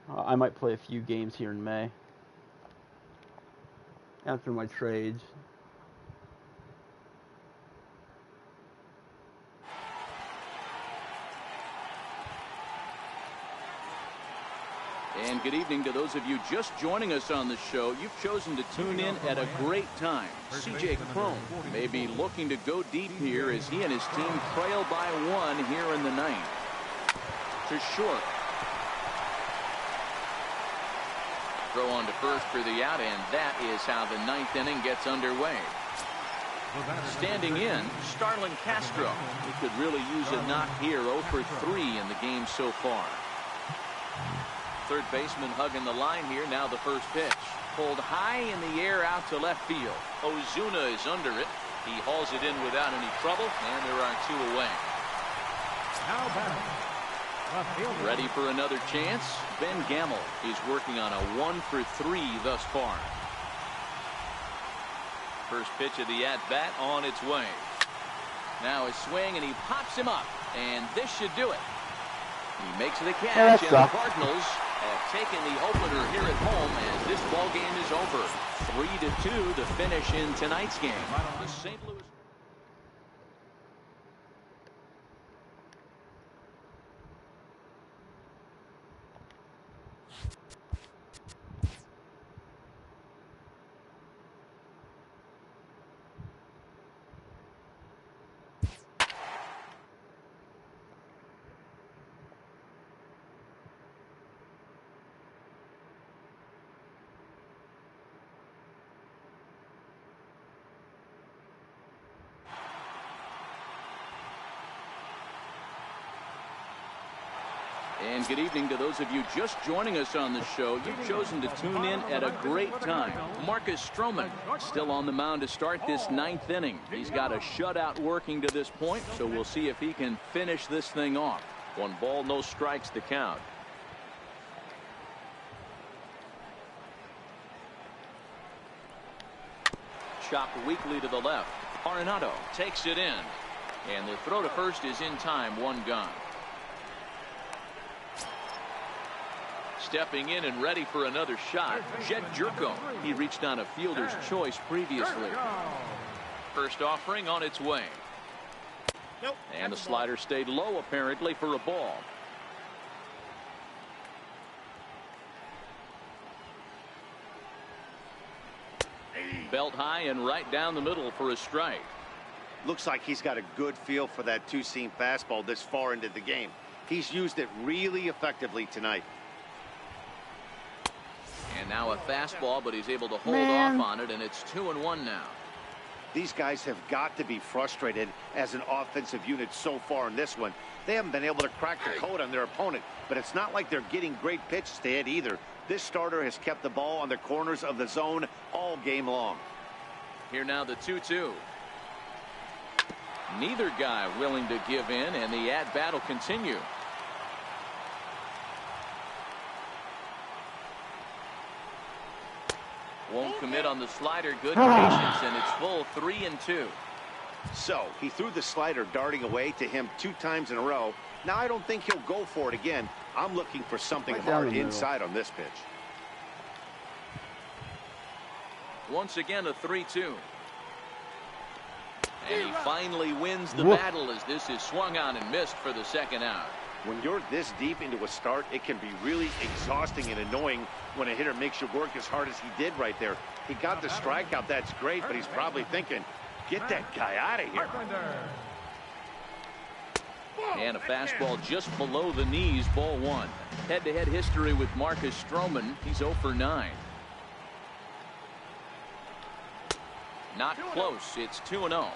I might play a few games here in May after my trades. And good evening to those of you just joining us on the show. You've chosen to tune in at a great time. C.J. Cron may be looking to go deep here as he and his team trail by 1 here in the 9th. To short. Throw on to first for the out, and that is how the 9th inning gets underway. Standing in, Starlin Castro. He could really use a knock here. 0 for 3 in the game so far. Third baseman hugging the line here. Now the first pitch. Pulled high in the air out to left field. Ozuna is under it. He hauls it in without any trouble, and there are 2 away. Ready for another chance. Ben Gamel is working on a 1 for 3 thus far. First pitch of the at-bat on its way. Now a swing, and he pops him up, and this should do it. He makes the catch, and the Cardinals have taken the opener here at home as this ball game is over. 3-2 the finish in tonight's game. The St. Louis. And good evening to those of you just joining us on the show. You've chosen to tune in at a great time. Marcus Stroman still on the mound to start this 9th inning. He's got a shutout working to this point, so we'll see if he can finish this thing off. 1 ball, no strikes to count. Chopped weakly to the left. Arenado takes it in, and the throw to first is in time. 1 gone. Stepping in and ready for another shot, Jed Jerko. He reached on a fielder's choice previously. First offering on its way. And the slider stayed low apparently for a ball. Belt high and right down the middle for a strike. Looks like he's got a good feel for that 2-seam fastball this far into the game. He's used it really effectively tonight. And now a fastball, but he's able to hold off on it, and it's 2-1 now. These guys have got to be frustrated as an offensive unit so far in this one. They haven't been able to crack the code on their opponent, but it's not like they're getting great pitches to hit either. This starter has kept the ball on the corners of the zone all game long. Here now the 2-2. Neither guy willing to give in, and the at-bat will continue. Won't commit on the slider. Good patience, and it's full 3-2. So he threw the slider darting away to him 2 times in a row. Now I don't think he'll go for it again. I'm looking for something hard inside on this pitch. Once again a 3-2. And he finally wins the battle as this is swung on and missed for the 2nd out. When you're this deep into a start, it can be really exhausting and annoying when a hitter makes you work as hard as he did right there. He got the strikeout. That's great, but he's probably thinking, get that guy out of here. And a fastball just below the knees, ball 1. Head-to-head history with Marcus Stroman. He's 0 for 9. Not close. It's 2-0.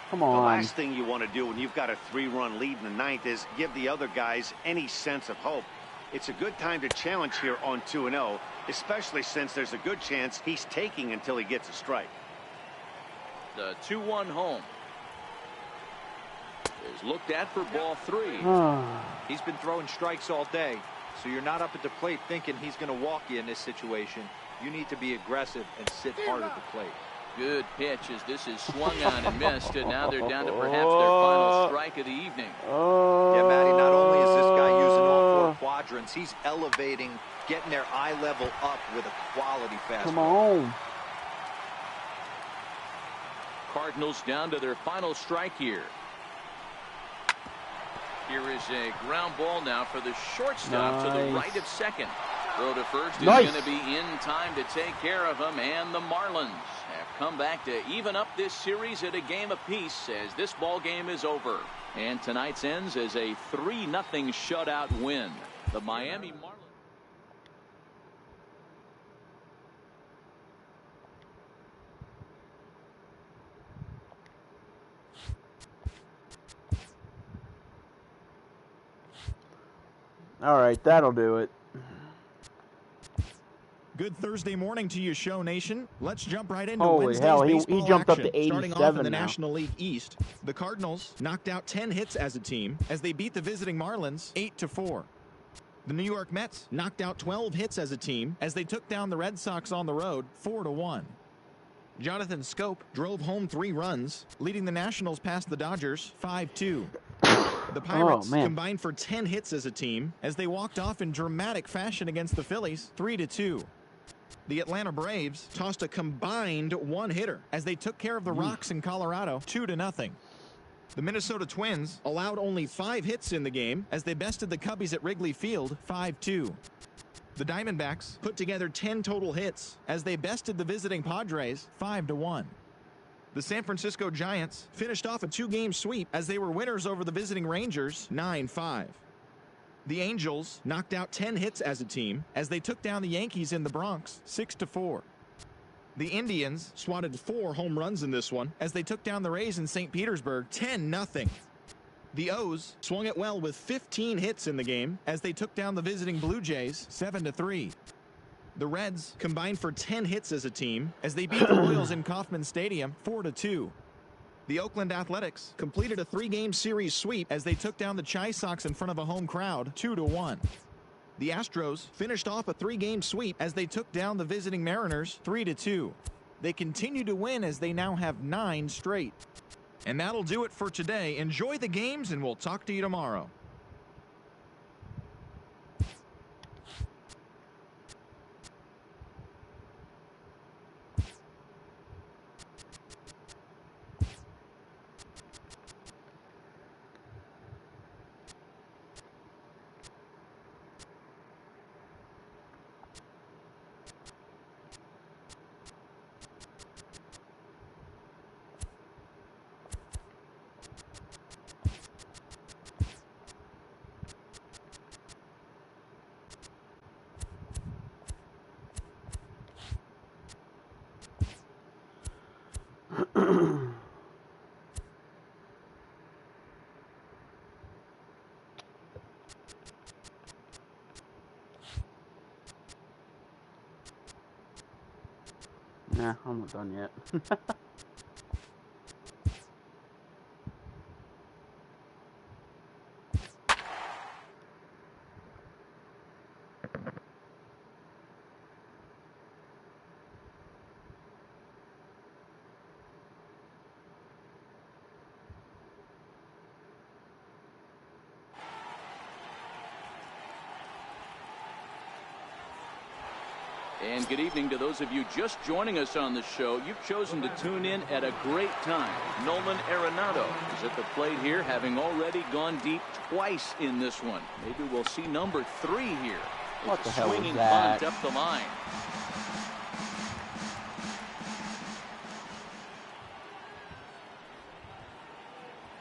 Come on. The last thing you want to do when you've got a 3-run lead in the 9th is give the other guys any sense of hope. It's a good time to challenge here on 2-0, especially since there's a good chance he's taking until he gets a strike. The 2-1 home is looked at for ball 3. He's been throwing strikes all day, so you're not up at the plate thinking he's going to walk you in this situation. You need to be aggressive and sit hard at the plate. Good pitch as this is swung on and missed, and now they're down to perhaps their final strike of the evening. Yeah, Matty, not only is this guy using all 4 quadrants, he's elevating, getting their eye level up with a quality fastball. Come on. Cardinals down to their final strike here. Here is a ground ball now for the shortstop to the right of second. Throw to first is going to be in time to take care of him, and the Marlins have come back to even up this series at a game apiece as this ball game is over. And tonight's ends as a 3-0 shutout win. The Miami Marlins. All right, that'll do it. Good Thursday morning to you, Show Nation. Let's jump right into Holy Wednesday's hell, he baseball jumped action. up to 87 Starting off in the now. National League East, the Cardinals knocked out 10 hits as a team as they beat the visiting Marlins 8-4. The New York Mets knocked out 12 hits as a team as they took down the Red Sox on the road 4-1. Jonathan Scope drove home 3 runs, leading the Nationals past the Dodgers 5-2. The Pirates combined for 10 hits as a team as they walked off in dramatic fashion against the Phillies 3-2. The Atlanta Braves tossed a combined 1-hitter as they took care of the Rocks in Colorado 2-0. The Minnesota Twins allowed only 5 hits in the game as they bested the Cubbies at Wrigley Field 5-2. The Diamondbacks put together 10 total hits as they bested the visiting Padres 5-1. The San Francisco Giants finished off a 2-game sweep as they were winners over the visiting Rangers 9-5. The Angels knocked out 10 hits as a team as they took down the Yankees in the Bronx 6-4. The Indians swatted 4 home runs in this one as they took down the Rays in St. Petersburg 10-0. The O's swung it well with 15 hits in the game as they took down the visiting Blue Jays 7-3. The Reds combined for 10 hits as a team as they beat the Royals in Kauffman Stadium 4-2. The Oakland Athletics completed a 3-game series sweep as they took down the Chi Sox in front of a home crowd 2-1. The Astros finished off a 3-game sweep as they took down the visiting Mariners 3-2. They continue to win as they now have 9 straight. And that'll do it for today. Enjoy the games, and we'll talk to you tomorrow. Nah, I'm not done yet. And good evening to those of you just joining us on the show. You've chosen to tune in at a great time. Nolan Arenado is at the plate here, having already gone deep twice in this one. Maybe we'll see number 3 here. What the hell was swinging that? bunt up the line.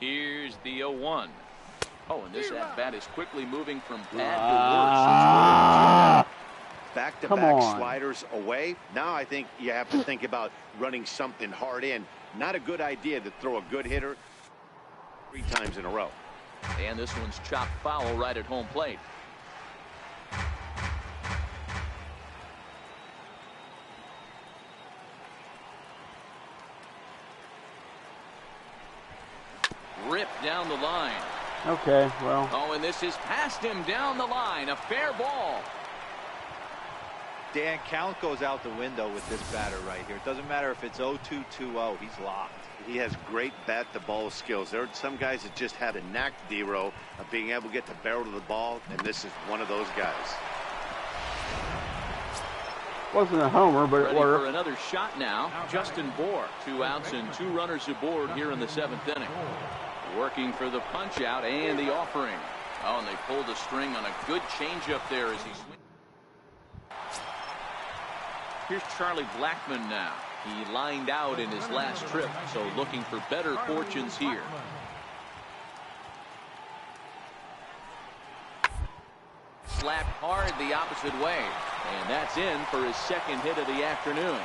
Here's the 0-1. Oh, and this at-bat is quickly moving from bad to worse. Back-to-back sliders away. Now I think you have to think about running something hard in. Not a good idea to throw a good hitter 3 times in a row. And this one's chopped foul right at home plate. Ripped down the line. Okay, well. Oh, and this is past him down the line. A fair ball. Dan, count goes out the window with this batter right here. It doesn't matter if it's 0-2, 2-0. He's locked. He has great bat-to-ball skills. There are some guys that just have a knack, D-Row, of being able to get the barrel of the ball, and this is one of those guys. Wasn't a homer, but it worked. For another shot now, Justin Bohr. 2 outs and 2 runners aboard here in the 7th inning. Working for the punch out and the offering. Oh, and they pulled a string on a good changeup there as he swings. Here's Charlie Blackmon now. He lined out in his last trip, so looking for better fortunes here. Slapped hard the opposite way, and that's in for his 2nd hit of the afternoon.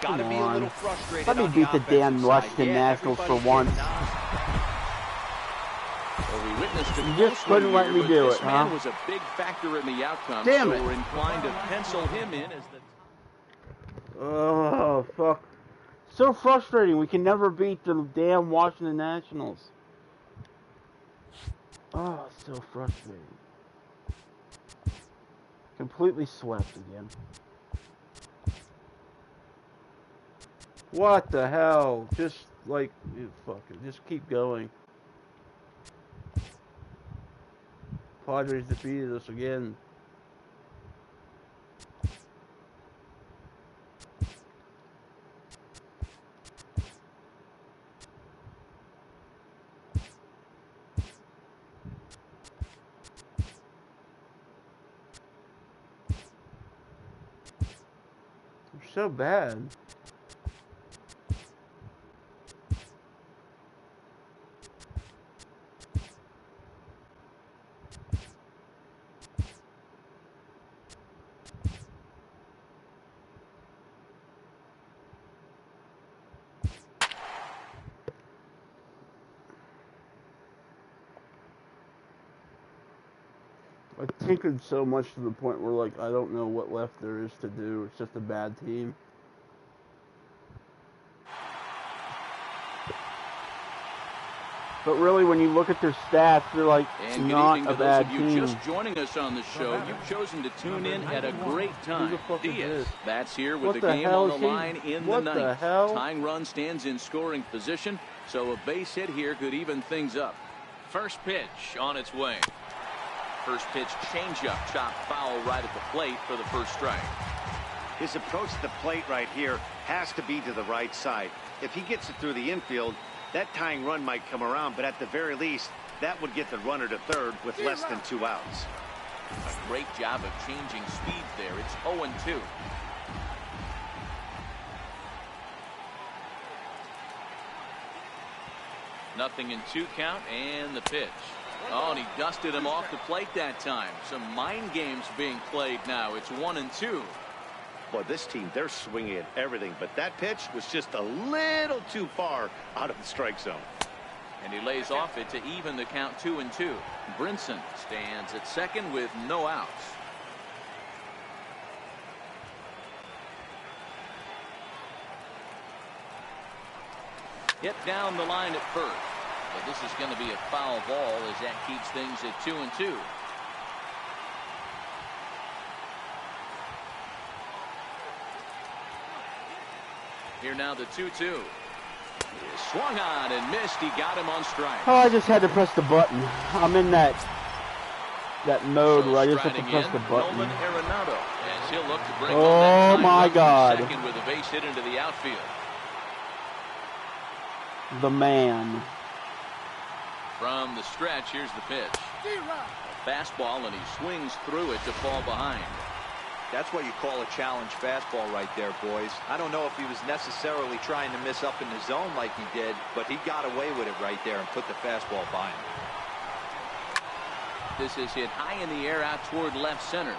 Got to be a little frustrated. Let me beat the damn Washington Nationals for once. Well, we witnessed You just couldn't let me do it, huh? This man was a big factor in the outcome. Damn it. So we're inclined to pencil him in as the... Oh, fuck. So frustrating. We can never beat the damn Washington Nationals. Oh, so frustrating. Completely swept again. What the hell? Just like, fuck it. Just keep going. Padres defeated us again. They're so bad. I tinkered so much to the point where, like, I don't know what left there is to do. It's just a bad team. But really, when you look at their stats, they're like And not good evening a to bad those of you team. just joining us on the show. You've chosen to tune in at a great time. Who the fuck is Diaz this? bats here with What the the game hell on the is he- line in what the the 9th. hell? Tying run stands in scoring position, so a base hit here could even things up. First pitch on its way. First pitch changeup, chopped foul right at the plate for the first strike. His approach to the plate right here has to be to the right side. If he gets it through the infield, that tying run might come around, but at the very least, that would get the runner to third with less than 2 outs. A great job of changing speeds there. It's 0-2. Nothing in 2 count, and the pitch. Oh, and he dusted him off the plate that time. Some mind games being played now. It's 1-2. Boy, this team, they're swinging at everything, but that pitch was just a little too far out of the strike zone. And he lays off it to even the count 2-2. Brinson stands at second with no outs. Hit down the line at first. But this is going to be a foul ball as that keeps things at 2-2. Here now the 2-2. Swung on and missed. He got him on strike. Oh, I just had to press the button. I'm in that mode where I just have to Striding press in, the button. Nolan Arenado, as he'll look to bring Oh, on that my tying run God. from second with a base hit into the outfield. The man. From the stretch, here's the pitch. A fastball, and he swings through it to fall behind. That's what you call a challenge fastball right there, boys. I don't know if he was necessarily trying to miss up in the zone like he did, but he got away with it right there and put the fastball by him. This is hit high in the air out toward left center.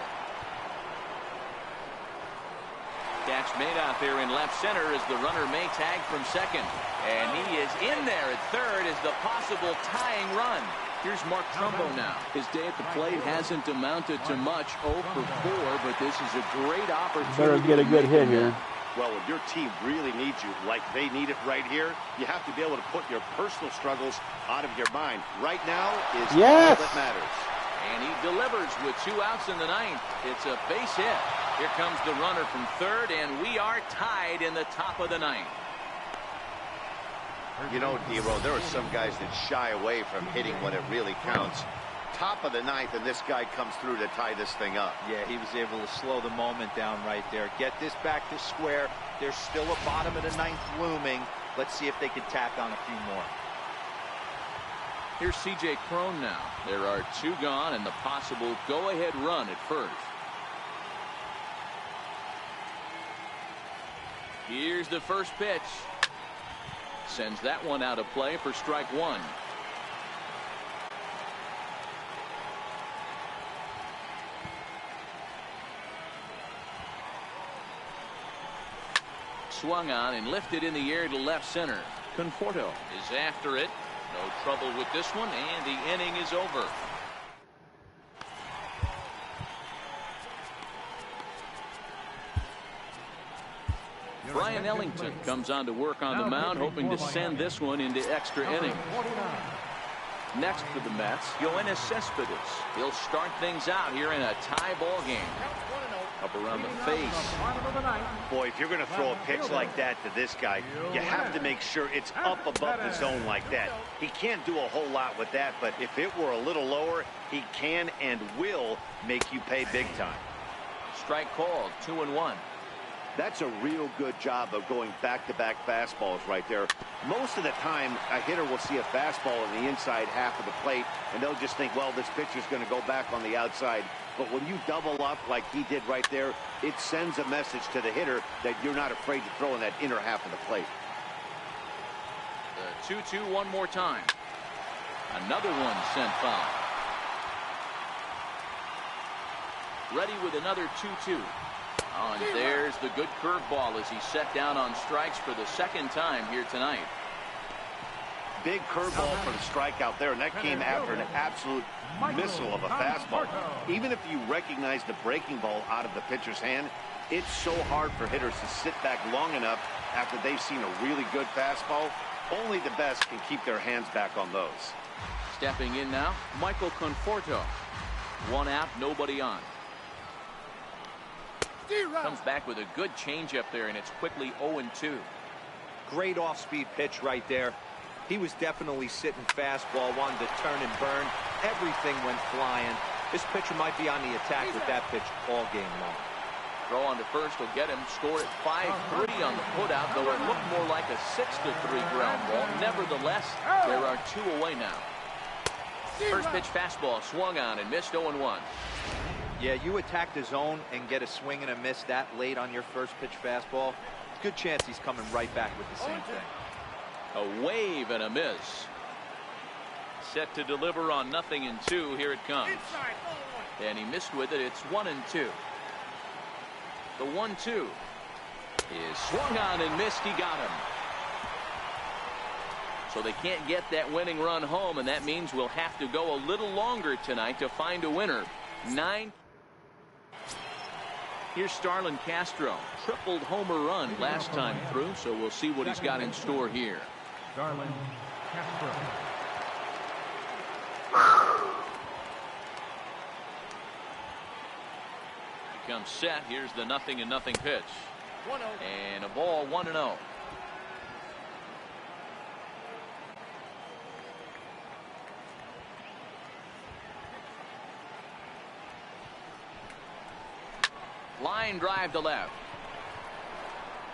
Catch made out there in left center as the runner may tag from second. And he is in there at third as the possible tying run. Here's Mark Trumbo now. His day at the plate hasn't amounted to much, 0 for 4, but this is a great opportunity. Better get a good hit here. Well, when your team really needs you like they need it right here, you have to be able to put your personal struggles out of your mind. Right now is all Yes! that matters. And he delivers with 2 outs in the ninth. It's a base hit. Here comes the runner from third, and we are tied in the top of the ninth. You know, Dero, there are some guys that shy away from hitting when it really counts. Top of the ninth, and this guy comes through to tie this thing up. Yeah, he was able to slow the moment down right there. Get this back to square. There's still a bottom of the ninth looming. Let's see if they can tack on a few more. Here's C.J. Cron now. There are 2 gone and the possible go-ahead run at first. Here's the first pitch. Sends that one out of play for strike 1. Swung on and lifted in the air to left center. Conforto is after it. No trouble with this one, and the inning is over. Brian Ellington comes on to work on the mound, hoping to send this one into extra innings. Next for the Mets, Yoenis Cespedes. He'll start things out here in a tie ball game. Up around the face. Boy, if you're going to throw a pitch like that to this guy, you have to make sure it's up above the zone like that. He can't do a whole lot with that, but if it were a little lower, he can and will make you pay big time. Strike called, 2-1. That's a real good job of going back-to-back fastballs right there. Most of the time, a hitter will see a fastball in the inside half of the plate, and they'll just think, well, this pitcher's going to go back on the outside. But when you double up like he did right there, it sends a message to the hitter that you're not afraid to throw in that inner half of the plate. The 2-2 one more time. Another one sent foul. Ready with another 2-2. Oh, and there's the good curveball as he's set down on strikes for the second time here tonight. Big curveball for the strikeout there, and that came after an absolute missile of a fastball. Even if you recognize the breaking ball out of the pitcher's hand, it's so hard for hitters to sit back long enough after they've seen a really good fastball. Only the best can keep their hands back on those. Stepping in now, Michael Conforto. 1 out, nobody on. Comes back with a good changeup there, and it's quickly 0-2. Great off-speed pitch right there. He was definitely sitting fastball, wanted to turn and burn. Everything went flying. This pitcher might be on the attack with that pitch all game long. Throw on to first will get him. Score at 5-3 on the putout, though it looked more like a 6-3 ground ball. Nevertheless, there are 2 away now. First pitch fastball swung on and missed 0-1. Yeah, you attack the zone and get a swing and a miss that late on your first pitch fastball. Good chance he's coming right back with the same thing. A wave and a miss. Set to deliver on 0-2. Here it comes. And he missed with it. It's 1-2. The 1-2 is swung on and missed. He got him. So they can't get that winning run home, and that means we'll have to go a little longer tonight to find a winner. 9. Here's Starlin Castro. Tripled homer run last time through, so we'll see what he's got in store here. Starlin Castro. He comes set. Here's the 0-0 pitch. And a ball, 1-0. Line drive to left.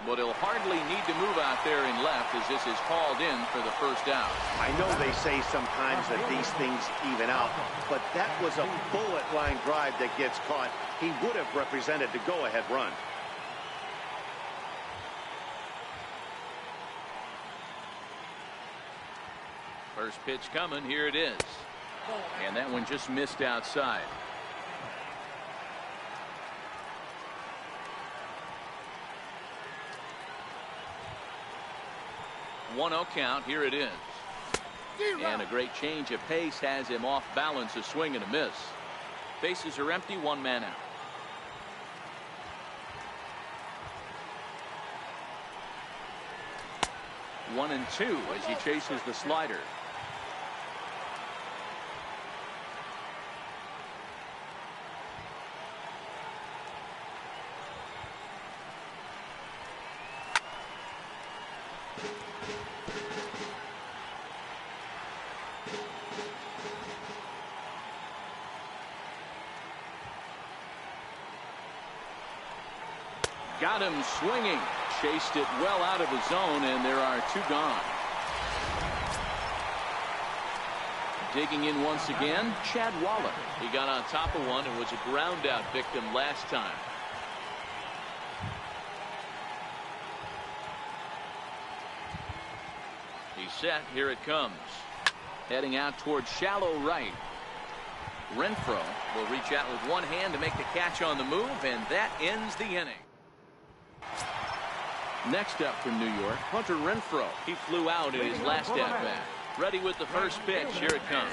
But he'll hardly need to move out there in left as this is hauled in for the first out. I know they say sometimes that these things even out, but that was a bullet line drive that gets caught. He would have represented the go-ahead run. First pitch coming. Here it is. And that one just missed outside. 1-0 count. Here it is. And a great change of pace has him off balance. A swing and a miss. Bases are empty. 1 man out. One and 2 as he chases the slider. Got him swinging. Chased it well out of his zone, and there are 2 gone. Digging in once again, Chad Waller. He got on top of one and was a ground out victim last time. He's set. Here it comes. Heading out towards shallow right. Renfroe will reach out with one hand to make the catch on the move, and that ends the inning. Next up from New York, Hunter Renfroe. He flew out in his last at-bat. Ready with the first pitch. Here it comes.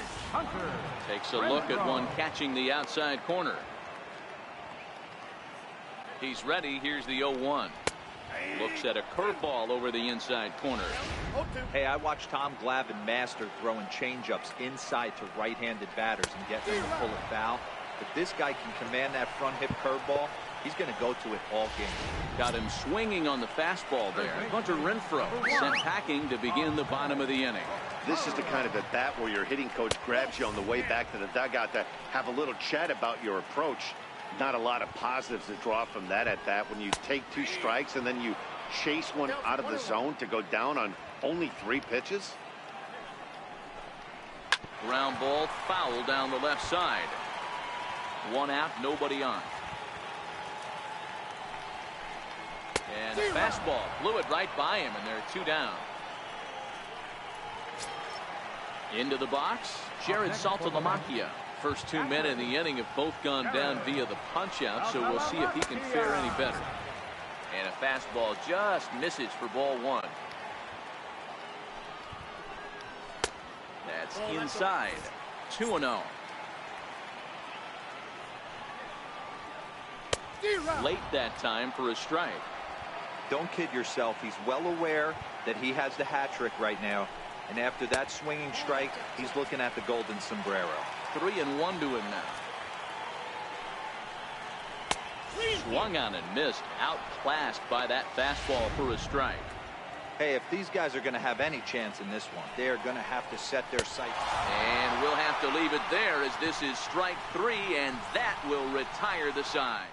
Takes a look at one catching the outside corner. He's ready. Here's the 0-1. Looks at a curveball over the inside corner. Hey, I watched Tom Glavine master throwing changeups inside to right-handed batters and getting them to pull a foul. If this guy can command that front hip curveball, he's going to go to it all game. Got him swinging on the fastball there. Hunter Renfroe sent packing to begin the bottom of the inning. This is the kind of at bat where your hitting coach grabs you on the way back to the dugout to have a little chat about your approach. Not a lot of positives to draw from that at bat when you take 2 strikes and then you chase one out of the zone to go down on only 3 pitches. Ground ball foul down the left side. 1 out, nobody on. And a fastball blew it right by him, and there are 2 down. Into the box, Jared Saltalamacchia. First 2 men in the inning have both gone down via the punch out, so we'll see if he can fare any better. And a fastball just misses for ball 1. That's inside. 2-0. Late that time for a strike. Don't kid yourself. He's well aware that he has the hat trick right now. And after that swinging strike, he's looking at the golden sombrero. 3-1 to him now. Swung on and missed. Outclassed by that fastball for a strike. Hey, if these guys are going to have any chance in this one, they're going to have to set their sights. And we'll have to leave it there as this is strike 3, and that will retire the side.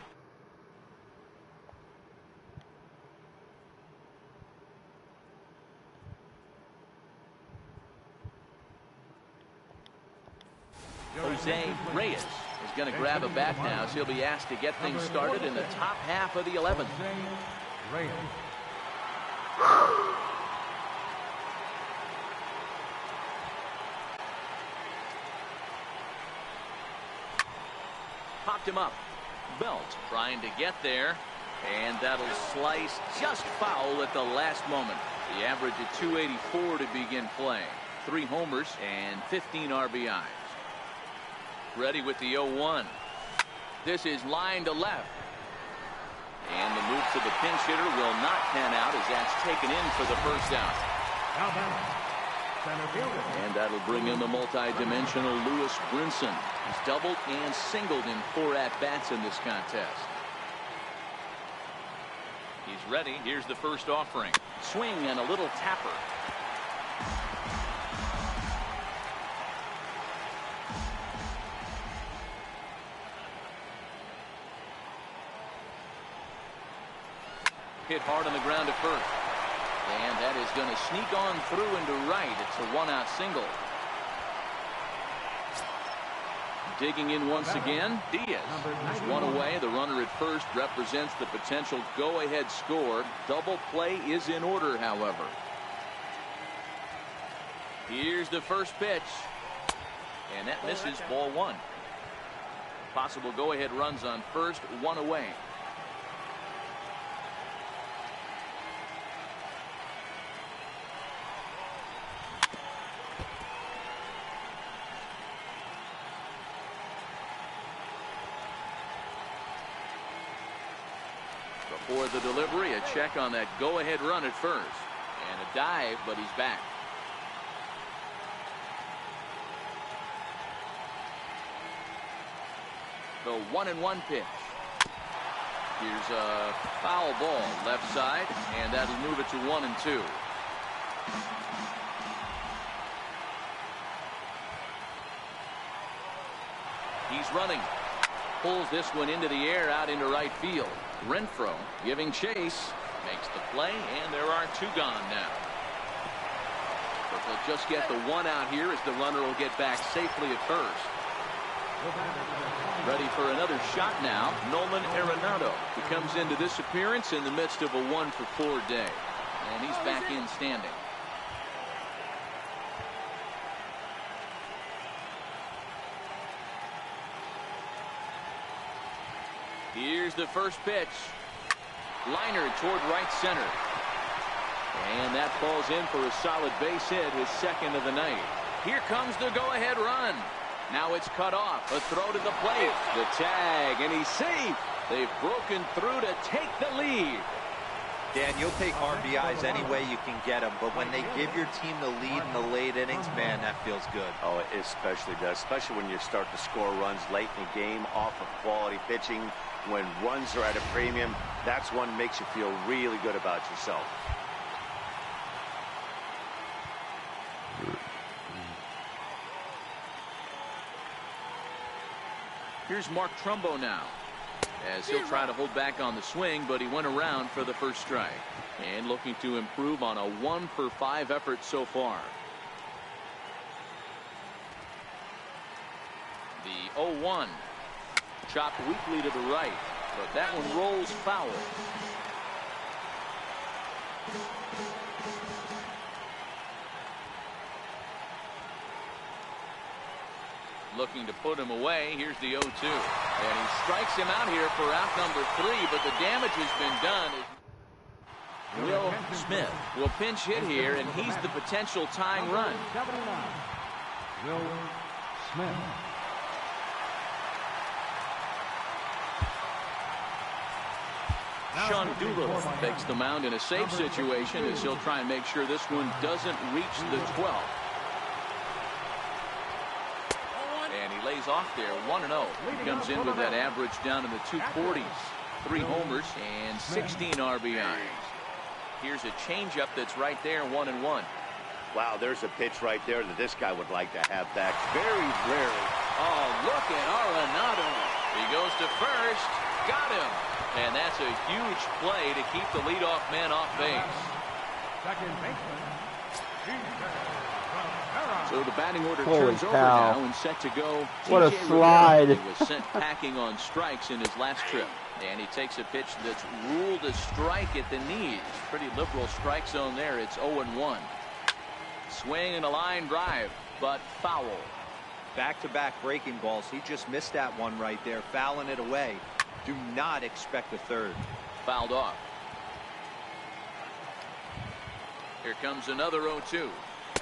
Jose Reyes is going to grab a bat now, so he'll be asked to get things started in the top half of the 11th. Popped him up. Belt trying to get there, and that'll slice just foul at the last moment. The average at 284 to begin play. 3 homers and 15 RBIs. Ready with the 0-1. This is line to left. And the move to the pinch hitter will not pan out as that's taken in for the first out. And that'll bring in the multi-dimensional Lewis Brinson. He's doubled and singled in 4 at-bats in this contest. He's ready. Here's the first offering. Swing and a little tapper. Hit hard on the ground at first. And that is going to sneak on through into right. It's a 1-out single. Digging in once again, Diaz. There's 1 away. The runner at first represents the potential go-ahead score. Double play is in order, however. Here's the first pitch. And that misses, ball 1. Possible go-ahead runs on first, 1 away. For the delivery, a check on that go-ahead run at first. And a dive, but he's back. The 1-1 pitch. Here's a foul ball left side, and that'll move it to 1-2. he's running. Pulls this one into the air out into right field. Renfroe giving chase. Makes the play, and there are 2 gone now. But they'll just get the 1 out here as the runner will get back safely at first. Ready for another shot now, Nolan Arenado, who comes into this appearance in the midst of a 1-for-4 day. And he's back in standing. Here's the first pitch. Liner toward right center. And that falls in for a solid base hit, his second of the night. Here comes the go-ahead run. Now it's cut off. A throw to the plate. The tag, and he's safe. They've broken through to take the lead. Dan, you'll take RBIs any way you can get them, but when they give your team the lead in the late innings, man, that feels good. Oh, it especially does, especially when you start to score runs late in the game off of quality pitching. When runs are at a premium, that's one makes you feel really good about yourself. Here's Mark Trumbo now, as he'll try to hold back on the swing, but he went around for the first strike. And looking to improve on a 1-for-5 effort so far. The 0-1. Chopped weakly to the right, but that one rolls foul. Looking to put him away. Here's the 0-2. And he strikes him out here for out number 3, but the damage has been done. Will Smith will pinch hit here, and he's the potential tying run. Will Smith. Sean Doolittle takes the mound in a safe situation as he'll try and make sure this one doesn't reach the 12th. And he lays off there 1-0. He comes in with that average down in the 240s. 3 homers and 16 RBIs. Here's a changeup that's right there, 1-1. Wow, there's a pitch right there that this guy would like to have back very rarely. Oh, look at Arenado. He goes to first. Got him. And that's a huge play to keep the leadoff man off base. Second baseman. So the batting order Holy turns over cow. now and set to go. What a TJ slide. Rivera was sent packing on strikes in his last trip. And he takes a pitch that's ruled a strike at the knees. Pretty liberal strike zone there. It's 0-1. Swing and a line drive, but foul. Back-to-back breaking balls. He just missed that one right there, fouling it away. Do not expect a third. Fouled off. Here comes another 0-2.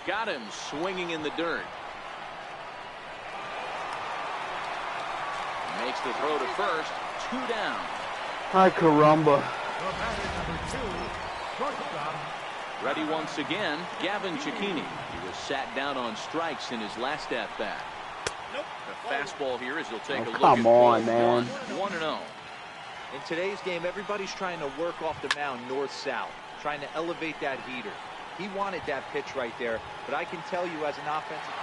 Got him swinging in the dirt. Makes the throw to first. 2 down. Hi, caramba. Ready once again, Gavin Cecchini. He was sat down on strikes in his last at-bat. The fastball here as he'll take a look come at on, ball man. 1-0. In today's game, everybody's trying to work off the mound north-south, trying to elevate that heater. He wanted that pitch right there, but I can tell you as an offensive...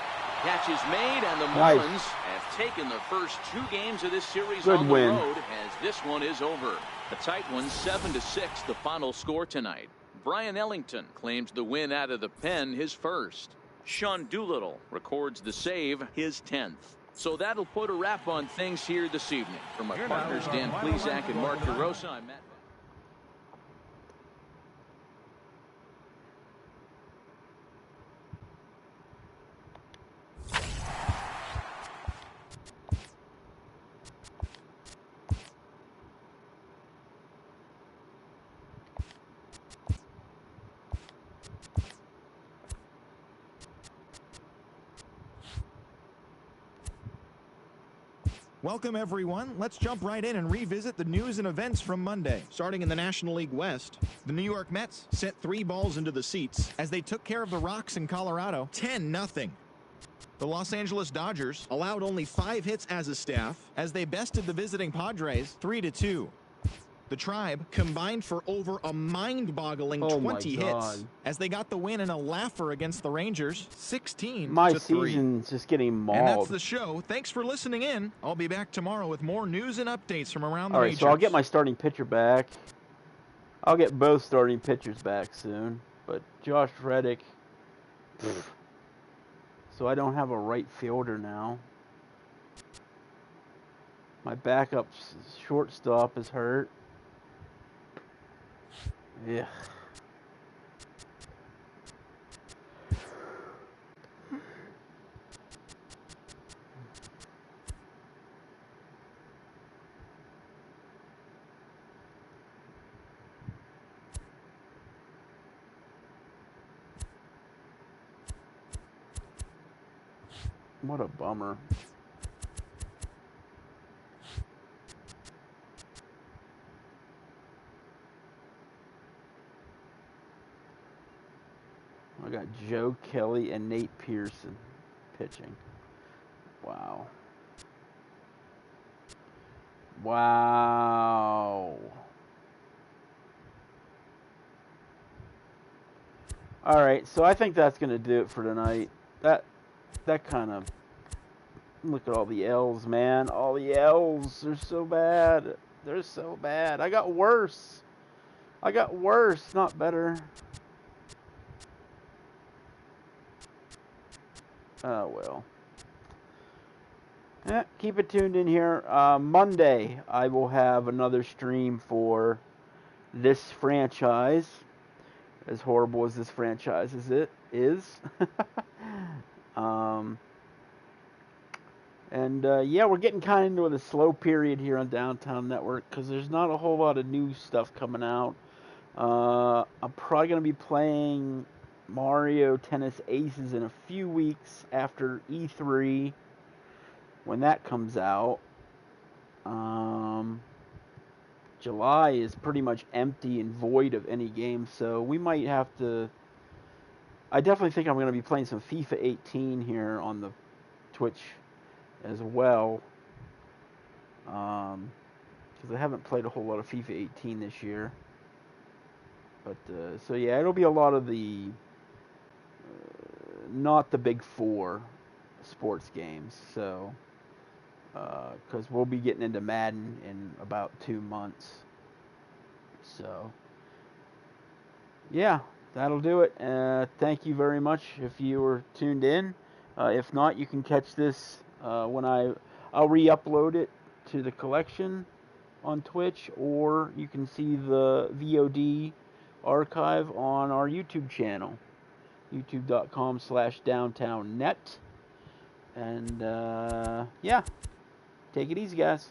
Catch is made, and the Nice. Marlins have taken the first 2 games of this series Good on the win. road as this one is over. A tight one, 7-6, the final score tonight. Brian Ellington claims the win out of the pen, his first. Sean Doolittle records the save, his 10th. So that'll put a wrap on things here this evening. For my partners Dan Plesac and Mark DeRosa, I'm Matt. Welcome, everyone. Let's jump right in and revisit the news and events from Monday. Starting in the National League West, the New York Mets sent 3 balls into the seats as they took care of the Rocks in Colorado 10-0. The Los Angeles Dodgers allowed only 5 hits as a staff as they bested the visiting Padres 3-2. The Tribe combined for over a mind-boggling 20 hits as they got the win in a laugher against the Rangers, 16-3. My season's just getting mauled. And that's the show. Thanks for listening in. I'll be back tomorrow with more news and updates from around the majors. So I'll get my starting pitcher back. I'll get both starting pitchers back soon. But Josh Reddick, so I don't have a right fielder now. My backup shortstop is hurt. Yeah. What a bummer. I got Joe Kelly and Nate Pearson pitching. Wow. Wow. All right, so I think that's going to do it for tonight. That kind of, look at all the L's, man. All the L's, they're so bad. They're so bad. I got worse, not better. Oh, well. Keep it tuned in here. Monday, I will have another stream for this franchise. As horrible as this franchise is. Yeah, we're getting kind of into the slow period here on Downtown Network because there's not a whole lot of new stuff coming out. I'm probably going to be playing Mario Tennis Aces in a few weeks after E3 when that comes out. July is pretty much empty and void of any game, so we might have to... I definitely think I'm going to be playing some FIFA 18 here on the Twitch as well, because I haven't played a whole lot of FIFA 18 this year. But, so yeah, it'll be a lot of the... not the big four sports games, so... because we'll be getting into Madden in about 2 months. So, yeah, that'll do it. Thank you very much if you were tuned in. If not, you can catch this when I'll re-upload it to the collection on Twitch, or you can see the VOD archive on our YouTube channel, youtube.com/downtownet. And, yeah. Take it easy, guys.